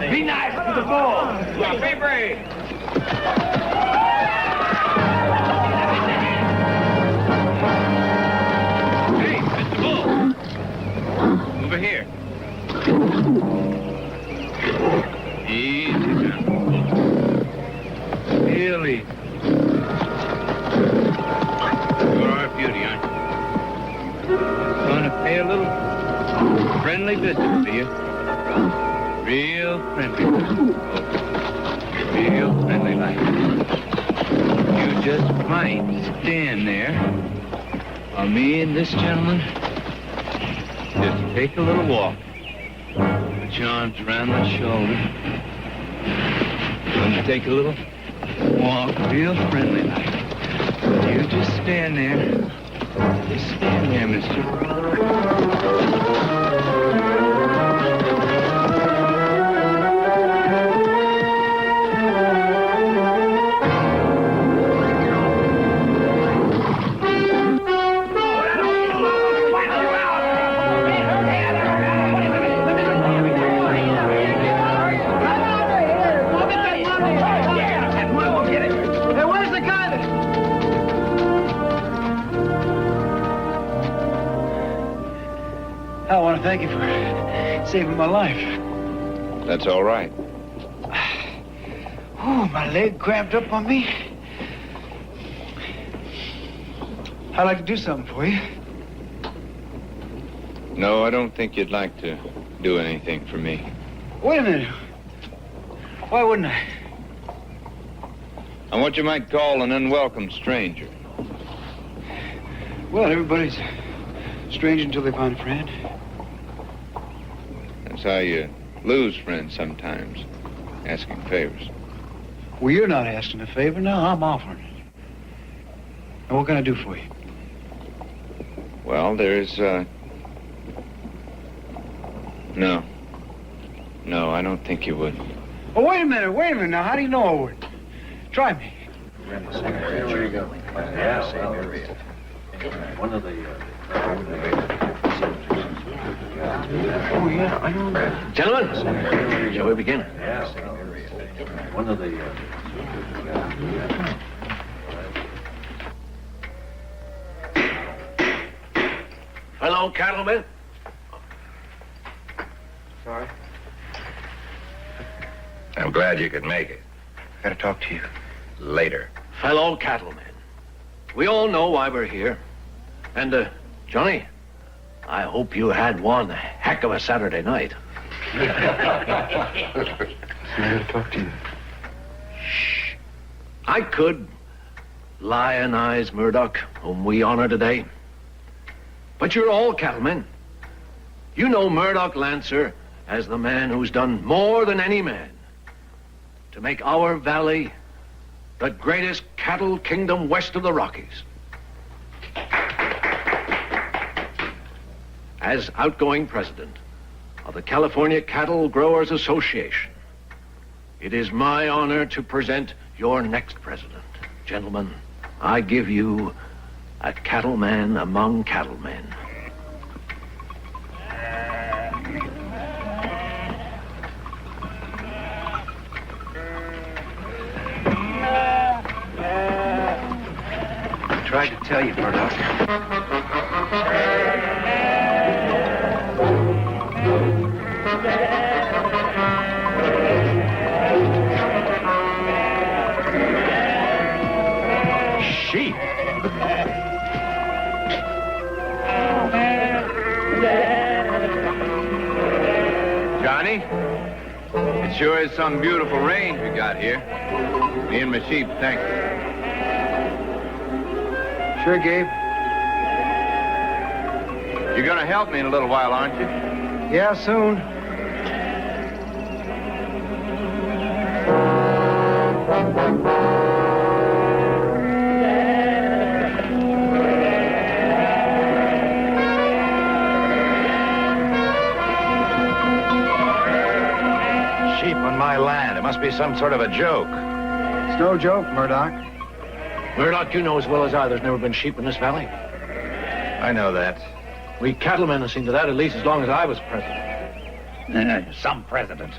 Be nice to the bull. Be brave. Hey, Mr. Bull. Over here. Easy now. Real easy. You're our beauty, aren't you? Gonna pay a little friendly visit to you. Real friendly. Real friendly like. You just might stand there while me and this gentleman just take a little walk. Put your arms around my shoulder. Gonna take a little walk real friendly like. You just stand there. Just stand there, mister. I want to thank you for saving my life. That's all right. Oh, my leg cramped up on me. I'd like to do something for you. No, I don't think you'd like to do anything for me. Wait a minute. Why wouldn't I? I'm what you might call an unwelcome stranger. Well, everybody's strange until they find a friend. That's how you lose friends sometimes, asking favors. Well, you're not asking a favor. No, I'm offering. And what can I do for you? Well, there's, No. No, I don't think you would. Oh, wait a minute now. How do you know I would? Try me. Here you go. Yeah, same area. One of the... Oh, yeah, I know that. Gentlemen, shall we begin? Yeah, same area. One of the... Hello, cattleman. Sorry. I'm glad you could make it. I gotta talk to you. Later. Fellow cattlemen. We all know why we're here. And, Johnny, I hope you had one heck of a Saturday night. I gotta talk to you. Shh. I could lionize Murdoch, whom we honor today. But you're all cattlemen. You know Murdoch Lancer as the man who's done more than any man to make our valley the greatest cattle kingdom west of the Rockies. As outgoing president of the California Cattle Growers Association, it is my honor to present your next president. Gentlemen, I give you a cattleman among cattlemen. I tried to tell you, Murdoch. Sheep. Johnny, it sure is some beautiful range we got here. Me and my sheep, thank you. Sure, Gabe. You're gonna help me in a little while, aren't you? Yeah, soon. Sheep on my land. It must be some sort of a joke. It's no joke, Murdoch. Murdoch, you know as well as I there's never been sheep in this valley. I know that. We cattlemen have seen to that at least as long as I was president. Some president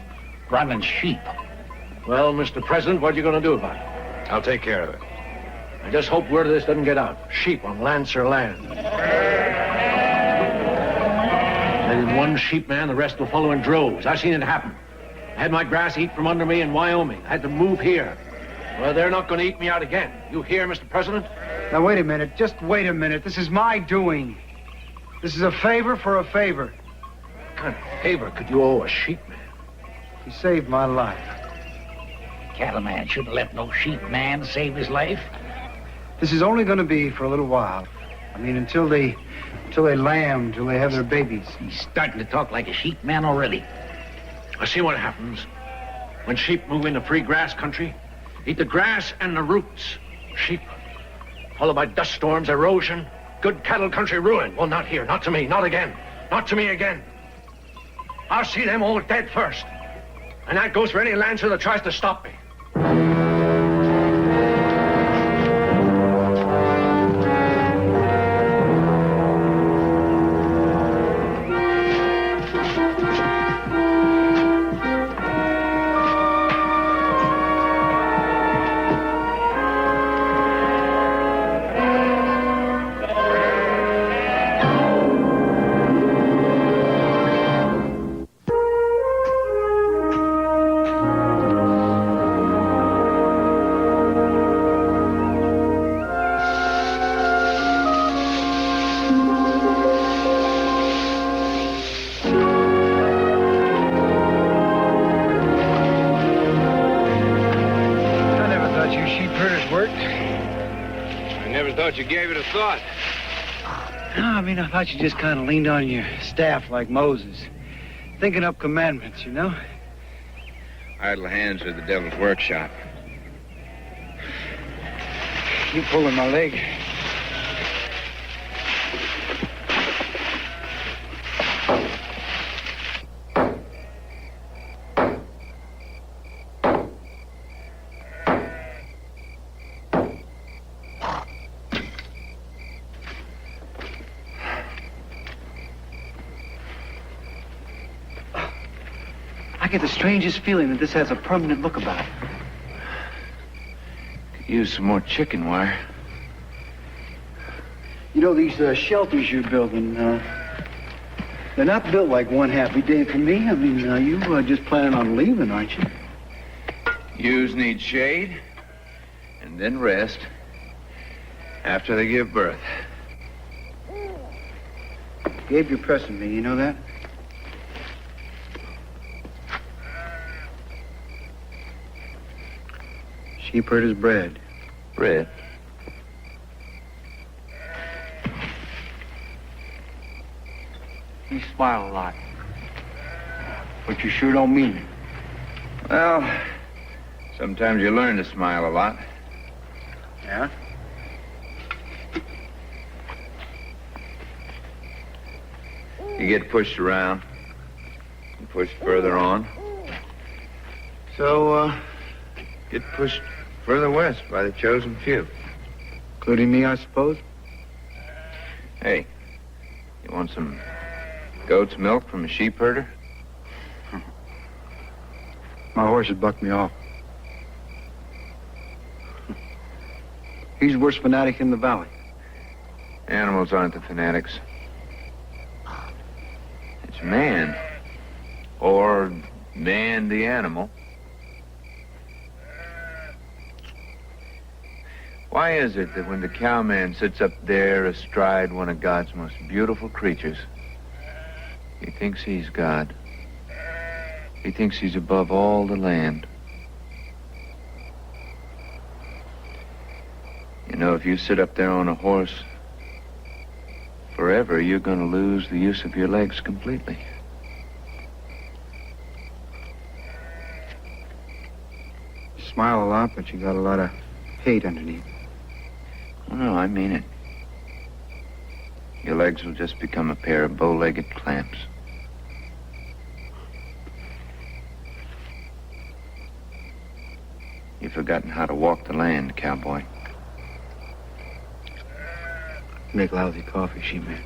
running sheep. Well, Mr. President, what are you going to do about it? I'll take care of it. I just hope word of this doesn't get out. Sheep on Lancer land. That in one sheep man, the rest will follow in droves. I've seen it happen. I had my grass eat from under me in Wyoming. I had to move here. Well, they're not going to eat me out again. You hear, Mr. President? Now, wait a minute. Just wait a minute. This is my doing. This is a favor for a favor. What kind of favor could you owe a sheep man? He saved my life. Cattleman shouldn't let no sheep man save his life. This is only going to be for a little while. I mean, until they lamb, till they have their babies. He's starting to talk like a sheep man already. I see what happens when sheep move into free grass country. Eat the grass and the roots. Sheep, followed by dust storms, erosion, good cattle country ruin. Well, not here, not to me, not again, not to me again. I'll see them all dead first. And that goes for any Lancer that tries to stop me. You gave it a thought. No, I mean, I thought you just kind of leaned on your staff like Moses. Thinking up commandments, you know? Idle hands are the devil's workshop. Keep pulling my leg. I get the strangest feeling that this has a permanent look about it. Could use some more chicken wire. You know, these shelters you're building, they're not built like one happy day for me. I mean, you just planning on leaving, aren't you? Ewes need shade and then rest after they give birth. Gabe, you're pressing me, you know that? Sheepherder's bread. Bread? You smile a lot. But you sure don't mean it. Well, sometimes you learn to smile a lot. Yeah? You get pushed around and pushed further on. So, get pushed further west by the chosen few. Including me, I suppose? Hey, you want some goat's milk from a sheepherder? My horse had bucked me off. He's the worst fanatic in the valley. Animals aren't the fanatics. It's man. Or man the animal. Why is it that when the cowman sits up there astride one of God's most beautiful creatures, he thinks he's God? He thinks he's above all the land. You know, if you sit up there on a horse forever, you're going to lose the use of your legs completely. You smile a lot, but you got a lot of hate underneath. Oh, no, I mean it. Your legs will just become a pair of bow-legged clamps. You've forgotten how to walk the land, cowboy. Make lousy coffee, sheepman.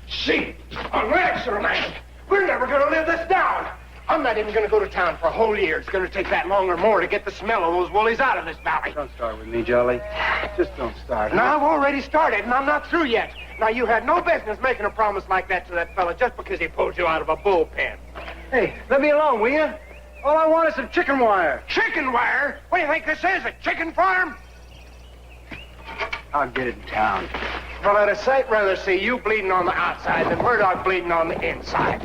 See, a rancher, man. We're never gonna live this down. I'm not even gonna go to town for a whole year. It's gonna take that long or more to get the smell of those woolies out of this valley. Don't start with me, Jolly. Just don't start. Now, I've already started, and I'm not through yet. Now, you had no business making a promise like that to that fella just because he pulled you out of a bullpen. Hey, let me alone, will you? All I want is some chicken wire. Chicken wire? What do you think this is, a chicken farm? I'll get it in town. Well, I'd a sight rather see you bleeding on the outside than Murdoch bleeding on the inside.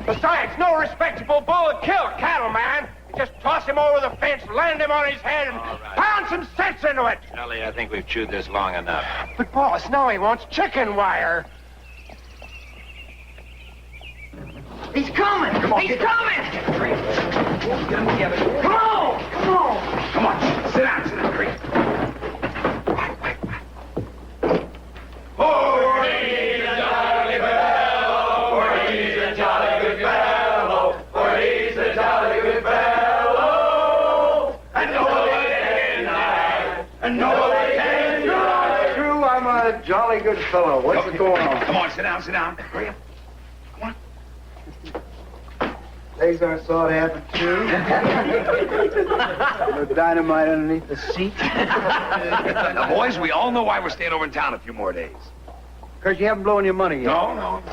Besides, no respectable bull would kill a cattleman. You just toss him over the fence, land him on his head, and pound some sense into it. Charlie, I think we've chewed this long enough. But, boss, now he wants chicken wire. He's coming! Come on, he's coming! Get him together. Come on! Come on! Come on, sit down, Creek. For he's a jolly fellow, for he's a jolly good fellow, for he's a jolly good fellow, and nobody can deny, and nobody can deny. True, I'm a jolly good fellow. What's going on? Come on, sit down, sit down. Hurry up. Legs aren't sawed half in two. No dynamite underneath the seat. Now, boys, we all know why we're staying over in town a few more days. Because you haven't blown your money yet. No.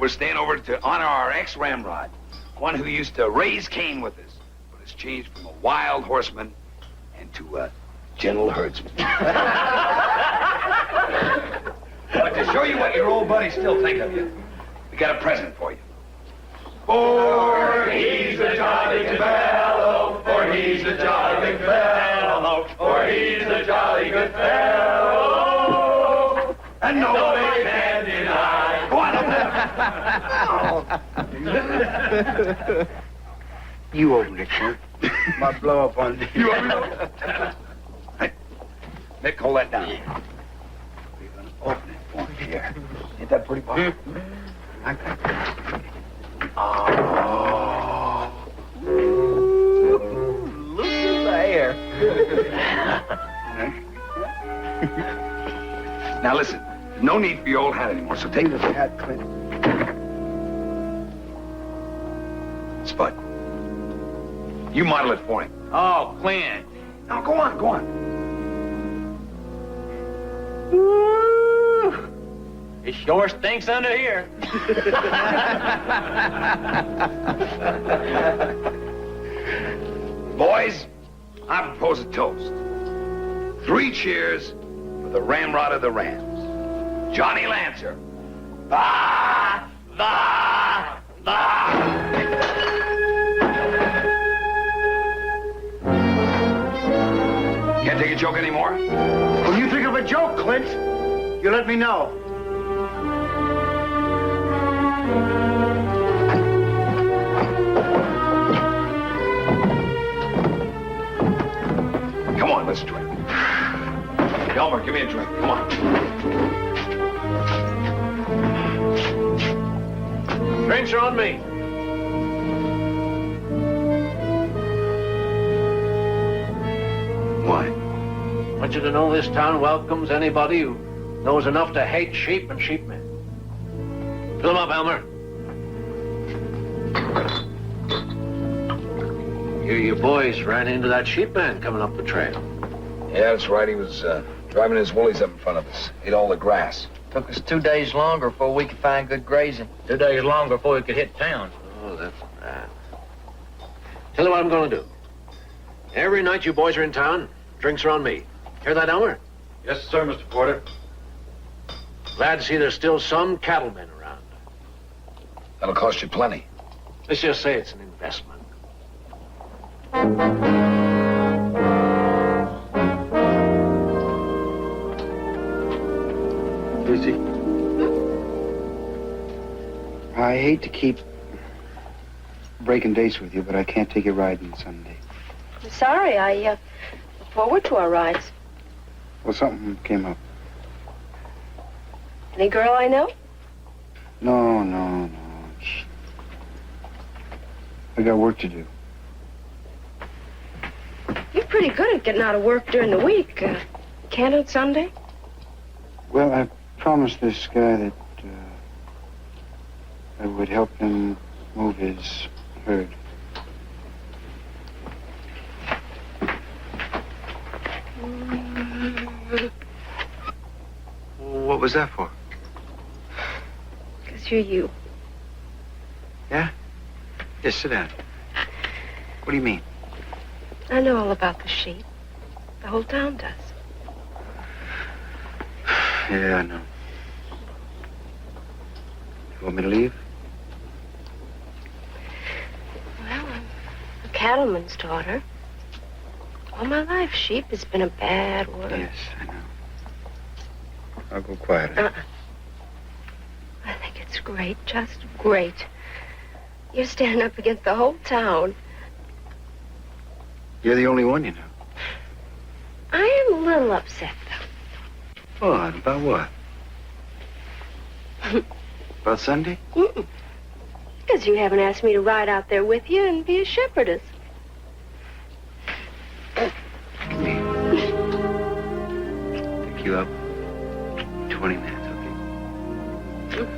We're staying over to honor our ex-ramrod, one who used to raise Cain with us, but has changed from a wild horseman into a gentle herdsman. But to show you what your old buddies still think of you, we got a present for you. For he's a jolly good fellow, for he's a jolly good fellow, for he's a jolly good fellow, and nobody can deny. Go on, open it up. You opened it, Clint. My blow up on You open it? Hey, Nick, hold that down. Open it for me. Here. Ain't that pretty, boy? I got Look at there. Now listen, no need for your old hat anymore, so take this hat, Clint. Spud, you model it for him. Oh, Clint. Now, go on, go on. It sure stinks under here. Boys, I propose a toast. 3 cheers for the ramrod of the Rams, Johnny Lancer. Bah! Bah! Bah! Can't take a joke anymore? When you think of a joke, Clint, you let me know. Come on, let's drink. Elmer, give me a drink. Come on. Drinks are on me. Why? I want you to know this town welcomes anybody who knows enough to hate sheep and sheepmen. Fill them up, Elmer. You boys ran into that sheepman coming up the trail. Yeah, that's right. He was driving his woolies up in front of us. Ate all the grass. Took us 2 days longer before we could find good grazing. 2 days longer before we could hit town. Oh, that's bad. Tell you what I'm going to do. Every night you boys are in town, drinks are on me. Hear that, Elmer? Yes, sir, Mr. Porter. Glad to see there's still some cattlemen around. That'll cost you plenty. Let's just say it's an investment. Lucy, I hate to keep breaking dates with you, but I can't take you riding Sunday. I'm sorry, I look forward to our rides. Well, something came up. Any girl I know? No. Shh. I got work to do. You're pretty good at getting out of work during the week. Can't on Sunday? Well, I promised this guy that I would help him move his herd. What was that for? Because you're you. Yeah? Yes, sit down. What do you mean? I know all about the sheep. The whole town does. Yeah, I know. You want me to leave? Well, I'm a cattleman's daughter. All my life, sheep has been a bad word. Yes, I know. I'll go quietly. I think it's great, just great. You're standing up against the whole town. You're the only one, you know. I am a little upset, though. What? About what? About Sunday? Because you haven't asked me to ride out there with you and be a shepherdess. Pick you up 20 minutes, okay?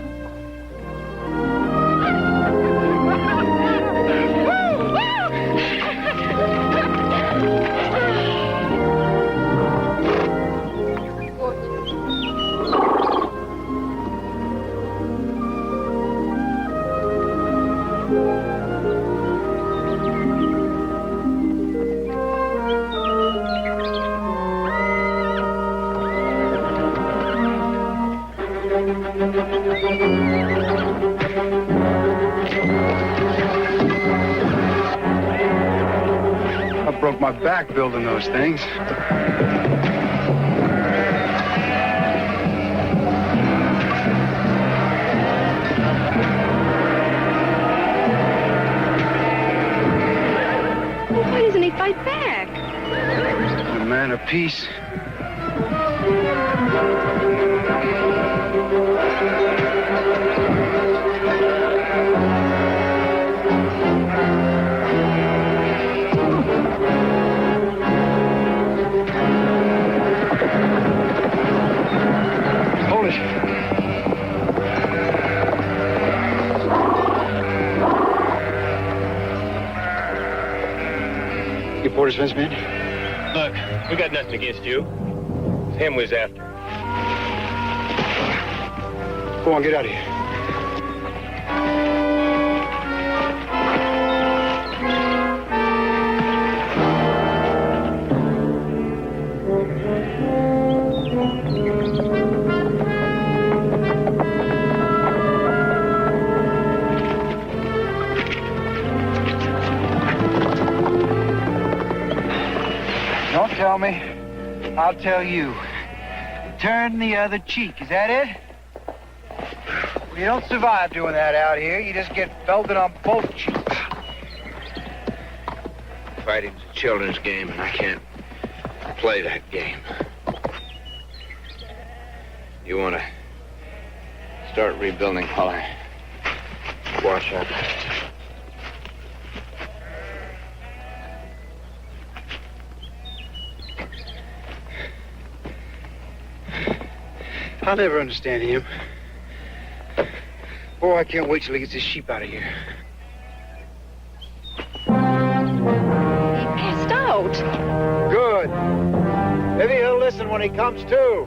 I broke my back building those things. fight back. A man of peace. Hold it. You Porter's fence man? Look, we got nothing against you. It's him we was after. Go on, get out of here. Don't tell me. I'll tell you. Turn the other cheek, is that it? Well, you don't survive doing that out here. You just get belted on both cheeks. Fighting's a children's game, and I can't play that game. You want to start rebuilding while I wash up? I'll never understand him. Oh, I can't wait till he gets his sheep out of here. He passed out. Good. Maybe he'll listen when he comes to.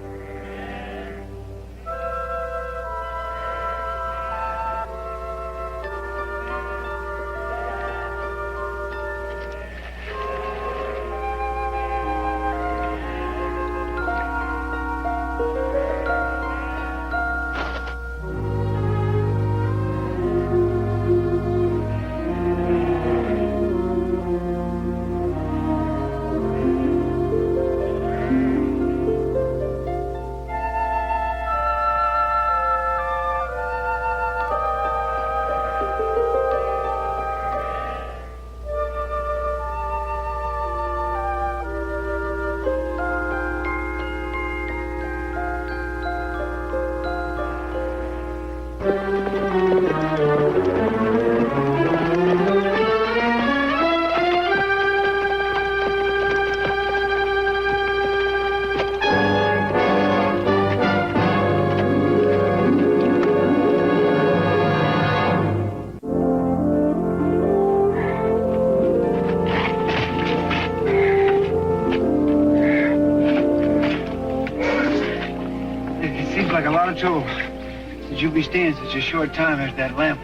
Did you be staying such a short time after that lamp?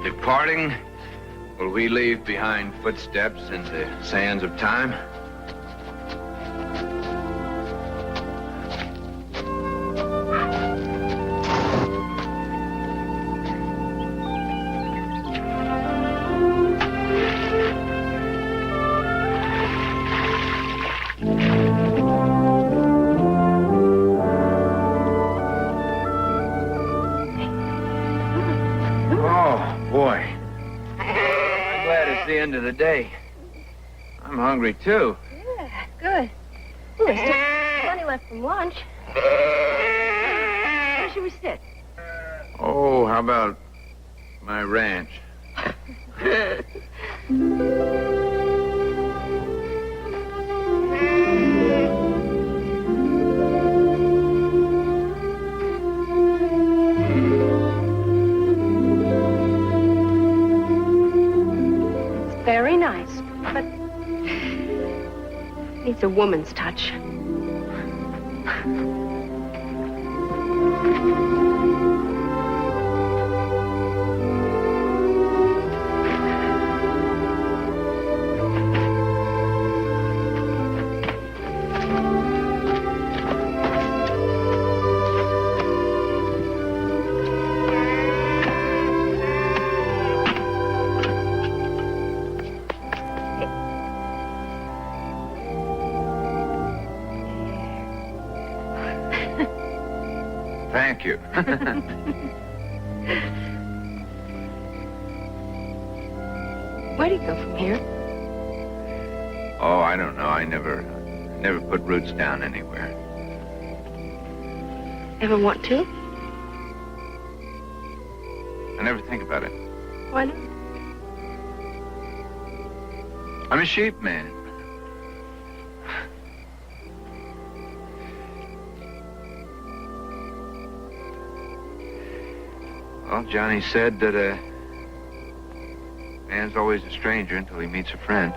Departing? Will we leave behind footsteps in the sands of time? End of the day. I'm hungry too. Yeah, good. Ooh, there's still plenty left from lunch. Where should we sit? Oh, how about my ranch? Very nice, but needs a woman's touch. Thank you. Where do you go from here? Oh, I don't know. I never put roots down anywhere. Ever want to? I never think about it. Why not? I'm a sheep man. Well, Johnny said that a man's always a stranger until he meets a friend.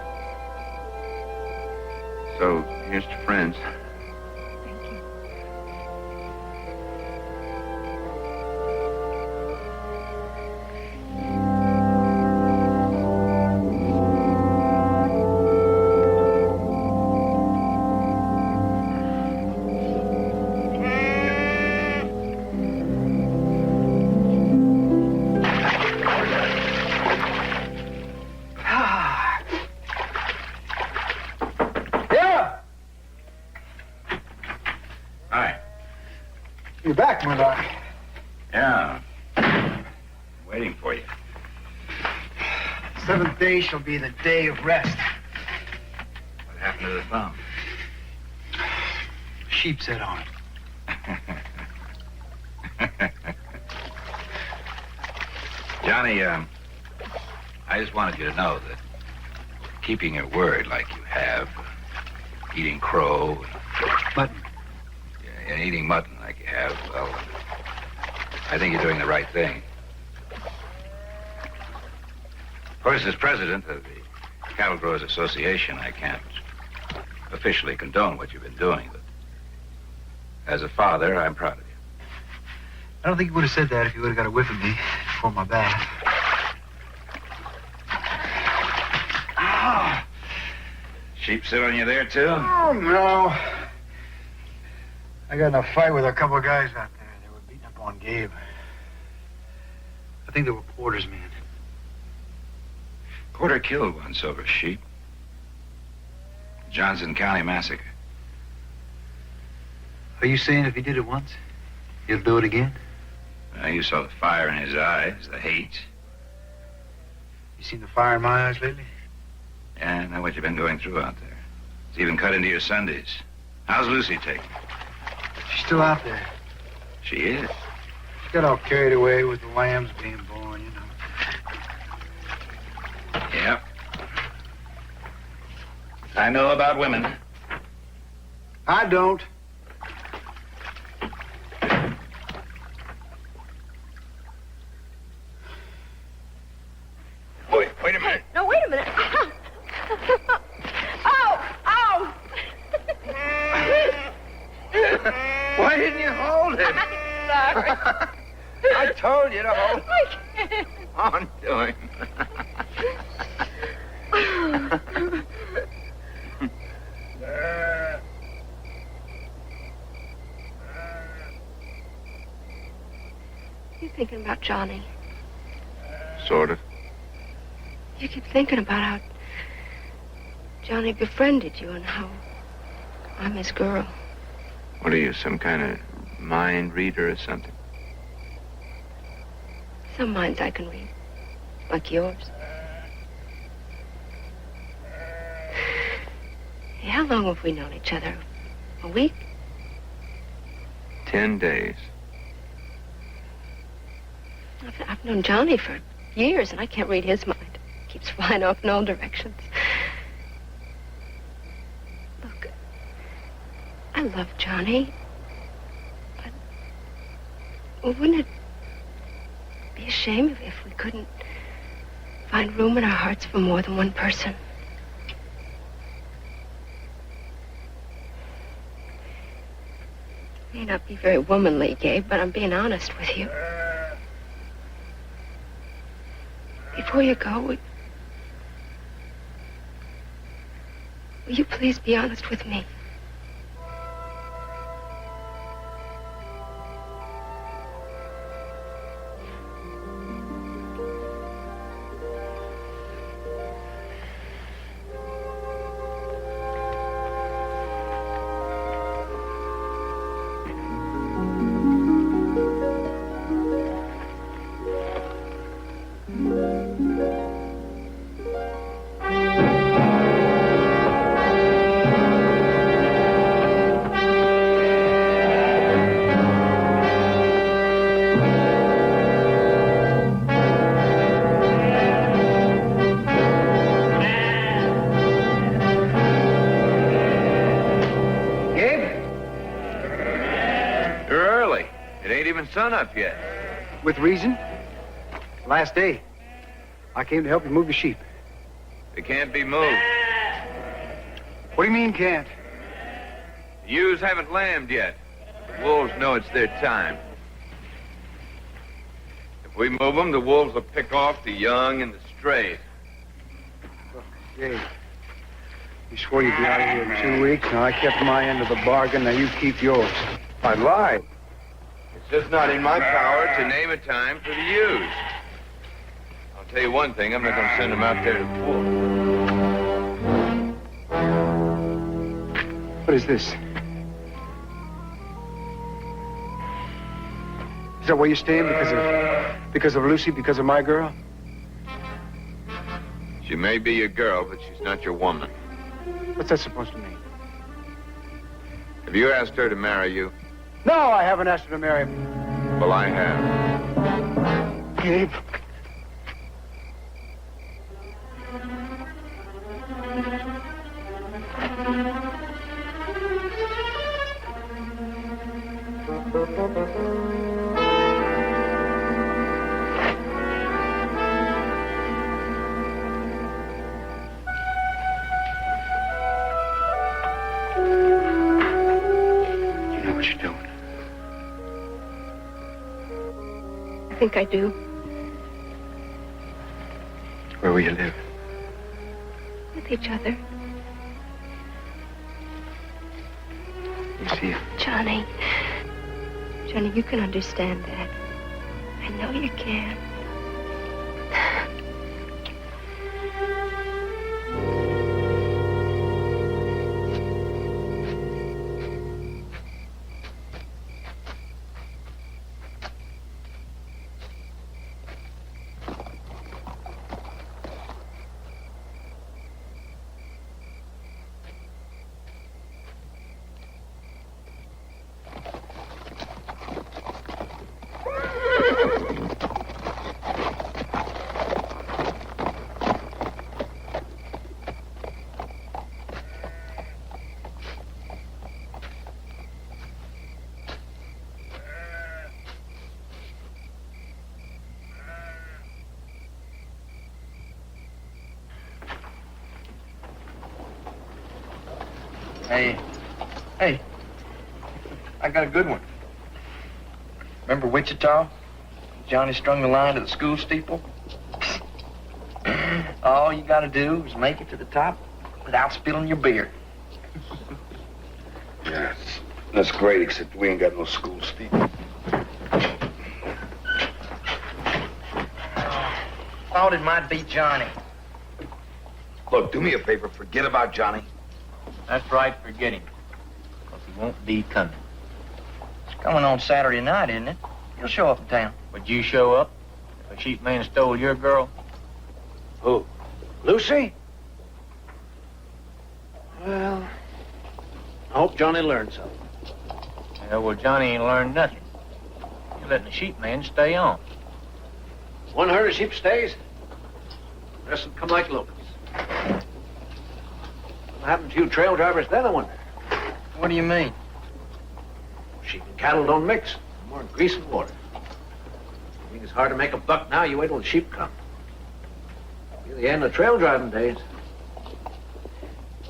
So, here's to friends. You're back, Murdoch. Yeah. Waiting for you. 7th day shall be the day of rest. What happened to the thumb? Sheep's head on it. Johnny, I just wanted you to know that keeping your word like you have, eating crow, Mutton. and eating mutton like you have, well, I think you're doing the right thing. Of course, as president of the Cattle Growers Association, I can't officially condone what you've been doing, but as a father, I'm proud of you. I don't think you would have said that if you would have got a whiff of me before my bath. Sheep sit on you there, too? Oh, no. I got in a fight with a couple of guys out there. They were beating up on Gabe. I think they were Porter's men. Porter killed once over sheep. Johnson County massacre. Are you saying if he did it once, he'll do it again? You saw the fire in his eyes, the hate. You seen the fire in my eyes lately? Yeah, I know what you've been going through out there. It's even cut into your Sundays. How's Lucy taking? She's still out there. She is. She got all carried away with the lambs being born, you know. Yep. I know about women. I don't. Wait a minute. No, wait a minute. Ow! Ow! Why didn't you hold him? Sorry. I told you to hold I can't. on to him. You thinking about Johnny? Sort of. You keep thinking about how Johnny befriended you and how I'm his girl. What are you, some kind of mind reader or something? Some minds I can read, like yours. Hey, how long have we known each other? A week? 10 days. I've known Johnny for years, and I can't read his mind. Keeps flying off in all directions. Look, I love Johnny. But wouldn't it be a shame if we couldn't find room in our hearts for more than one person? It may not be very womanly, Gabe, but I'm being honest with you. Before you go, will you please be honest with me? sunup yet. With reason. Last day, I came to help you move the sheep. They can't be moved. What do you mean, can't? The ewes haven't lambed yet. The wolves know it's their time. If we move them, the wolves will pick off the young and the strays. Gabe, you swore you'd be out of here in 2 weeks. Now, I kept my end of the bargain. Now, you keep yours. I lied. It's just not in my power to name a time for the ewes. I'll tell you one thing, I'm not going to send them out there to pull. What is this? Is that where you're staying because of Lucy, because of my girl? She may be your girl, but she's not your woman. What's that supposed to mean? Have you asked her to marry you? No, I haven't asked her to marry me. Well, I have. Gabe. I think I do. Where will you live? With each other. You see it? Johnny. Johnny, you can understand that. I know you can. Hey, I got a good one. Remember Wichita? Johnny strung the line to the school steeple? All you gotta do is make it to the top without spilling your beer. Yes, that's great, except we ain't got no school steeple. Thought it might be Johnny. Look, do me a favor. Forget about Johnny. That's right, forget him. Because he won't be coming. It's coming on Saturday night, isn't it? He'll show up in town. Would you show up if a sheep man stole your girl? Who? Lucy? Well, I hope Johnny learned something. Yeah, well, Johnny ain't learned nothing. You're letting the sheep man stay on. One herd of sheep stays. The rest will come like locusts. What happened to you trail drivers then, I wonder? What do you mean? Sheep and cattle don't mix. More grease and water. I mean, it's hard to make a buck now. You wait till the sheep come. You're the end of trail driving days.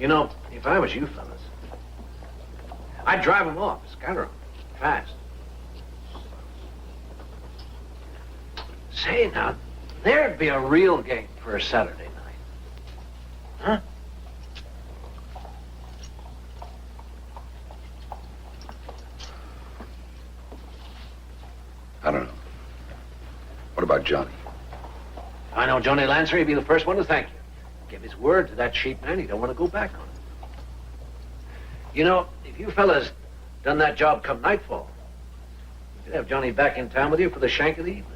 You know, if I was you fellas, I'd drive them off, scatter them, fast. Say, now, there'd be a real game for a Saturday night. Huh? I don't know. What about Johnny? If I know Johnny Lancer, he'd be the first one to thank you. Give his word to that sheep man, he don't want to go back on it. You know, if you fellas done that job come nightfall, you could have Johnny back in town with you for the shank of the evening.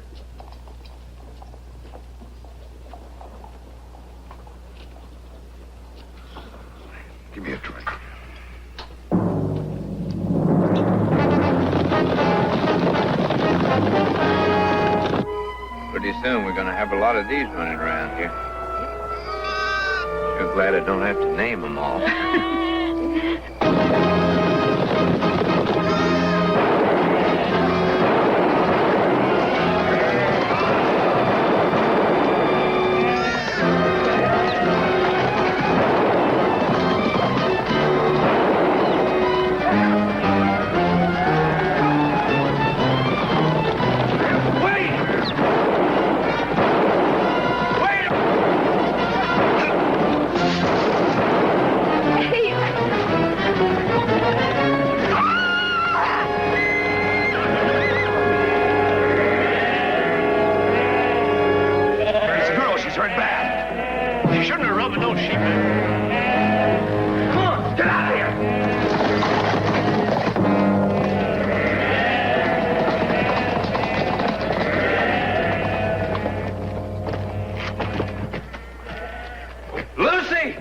Give me a drink. Pretty soon we're going to have a lot of these running around here. Sure glad I don't have to name them all. hurt bad. You shouldn't have rubbed no sheep in. Come on, get out of here. Lucy!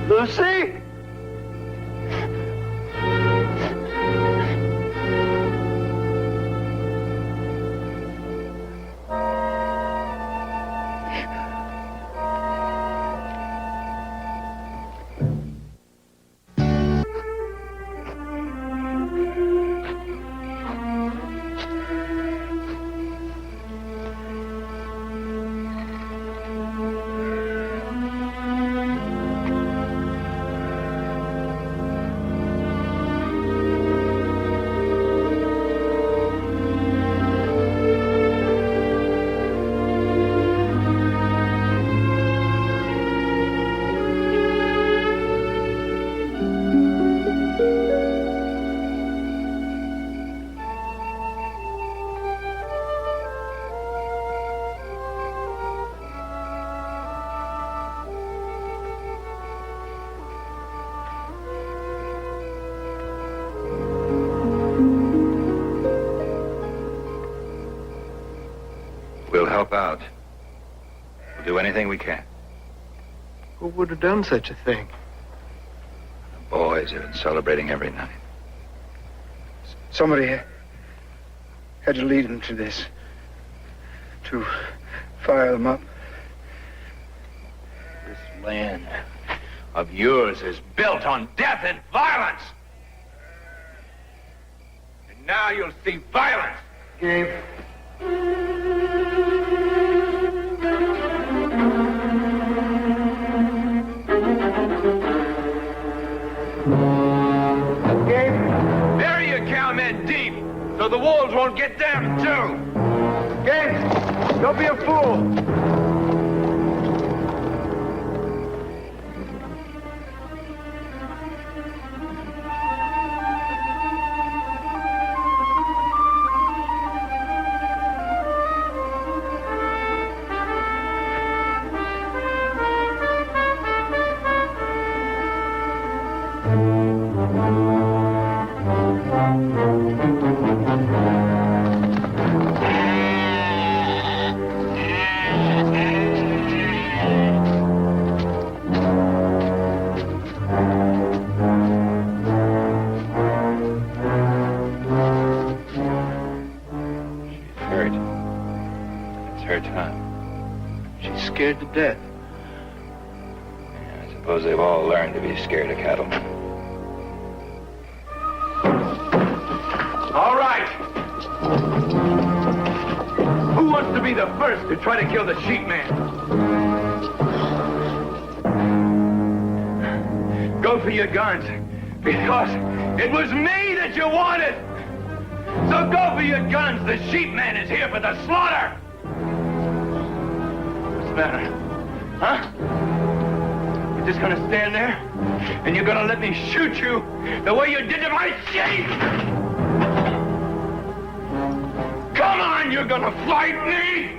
Lucy? We'll help out. We'll do anything we can. Who would have done such a thing? The boys have been celebrating every night. Somebody had to lead them to this. To fire them up. This land of yours is built on death and violence. And now you'll see violence. Gabe. Bury your cowmen deep, so the wolves won't get them, too. Gabe, don't be a fool. Scared to death. I suppose they've all learned to be scared of cattlemen. All right. Who wants to be the first to try to kill the sheep man? Go for your guns, because it was me that you wanted. So go for your guns. The sheep man is here for the slaughter. What's the matter? Huh? You're just gonna stand there and you're gonna let me shoot you the way you did to my sheep? Come on, you're gonna fight me?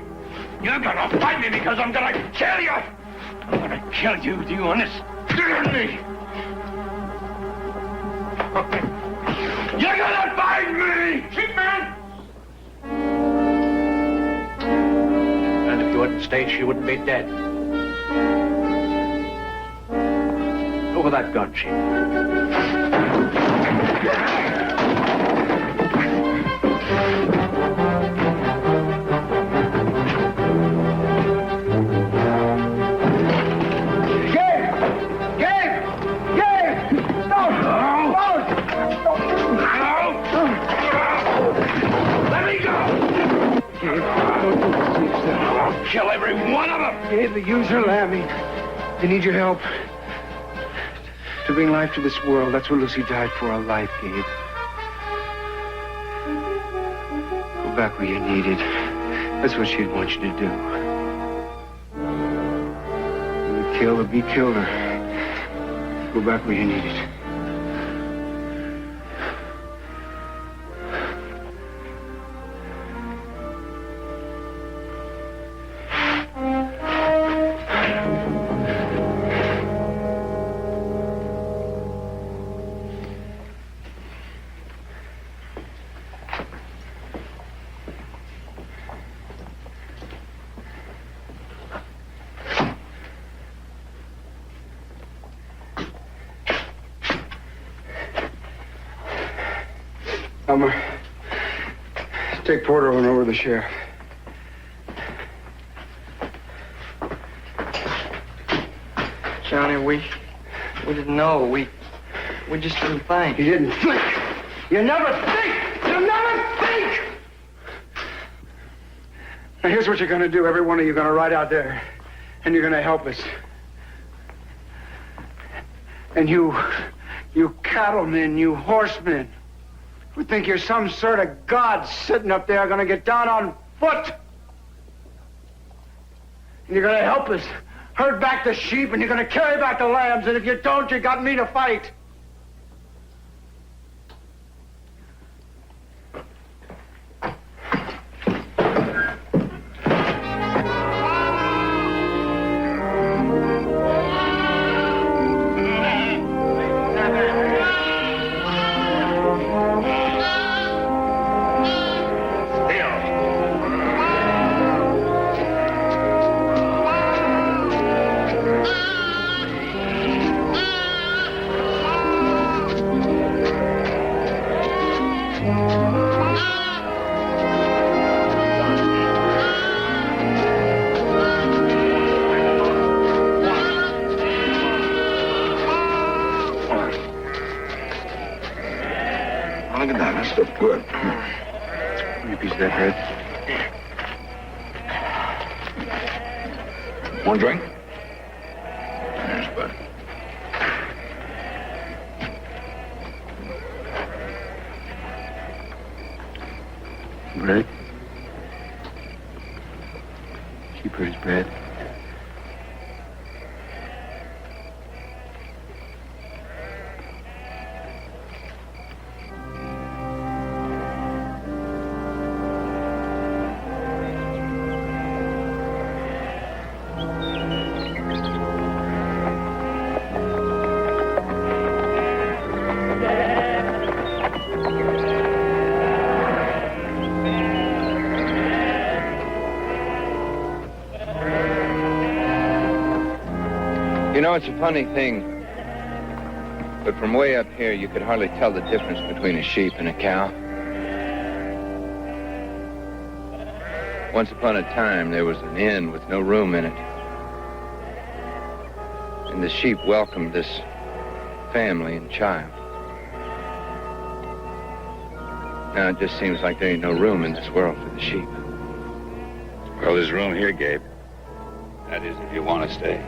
You're gonna fight me because I'm gonna kill you. I'm gonna kill you. Do you understand me? You're gonna fight me, sheepman! And if you hadn't stayed, she wouldn't be dead. Over that gun, sheep. Kill every one of Stop him! Gabe, the ewes are lambing. They need your help. To bring life to this world. That's what Lucy died for, a life, Gabe. Go back where you're needed. That's what she'd want you to do. You would kill or be killed her. Go back where you're needed. Elmer, take Porter on over to the sheriff. Johnny, we didn't know. We just didn't think. You didn't think. You never think. You never think. Now here's what you're going to do. Every one of you are going to ride out there, and you're going to help us. And you cattlemen, you horsemen, who think you're some sort of god sitting up there, are going to get down on foot. And you're going to help us herd back the sheep, and you're going to carry back the lambs, and if you don't, you got me to fight. Look at that. That's so good. Give me a piece of that bread. One drink? There's Bud. Bread? Sheepherder's bread. You know, it's a funny thing, but from way up here, you could hardly tell the difference between a sheep and a cow. Once upon a time, there was an inn with no room in it. And the sheep welcomed this family and child. Now it just seems like there ain't no room in this world for the sheep. Well, there's room here, Gabe. That is, if you want to stay.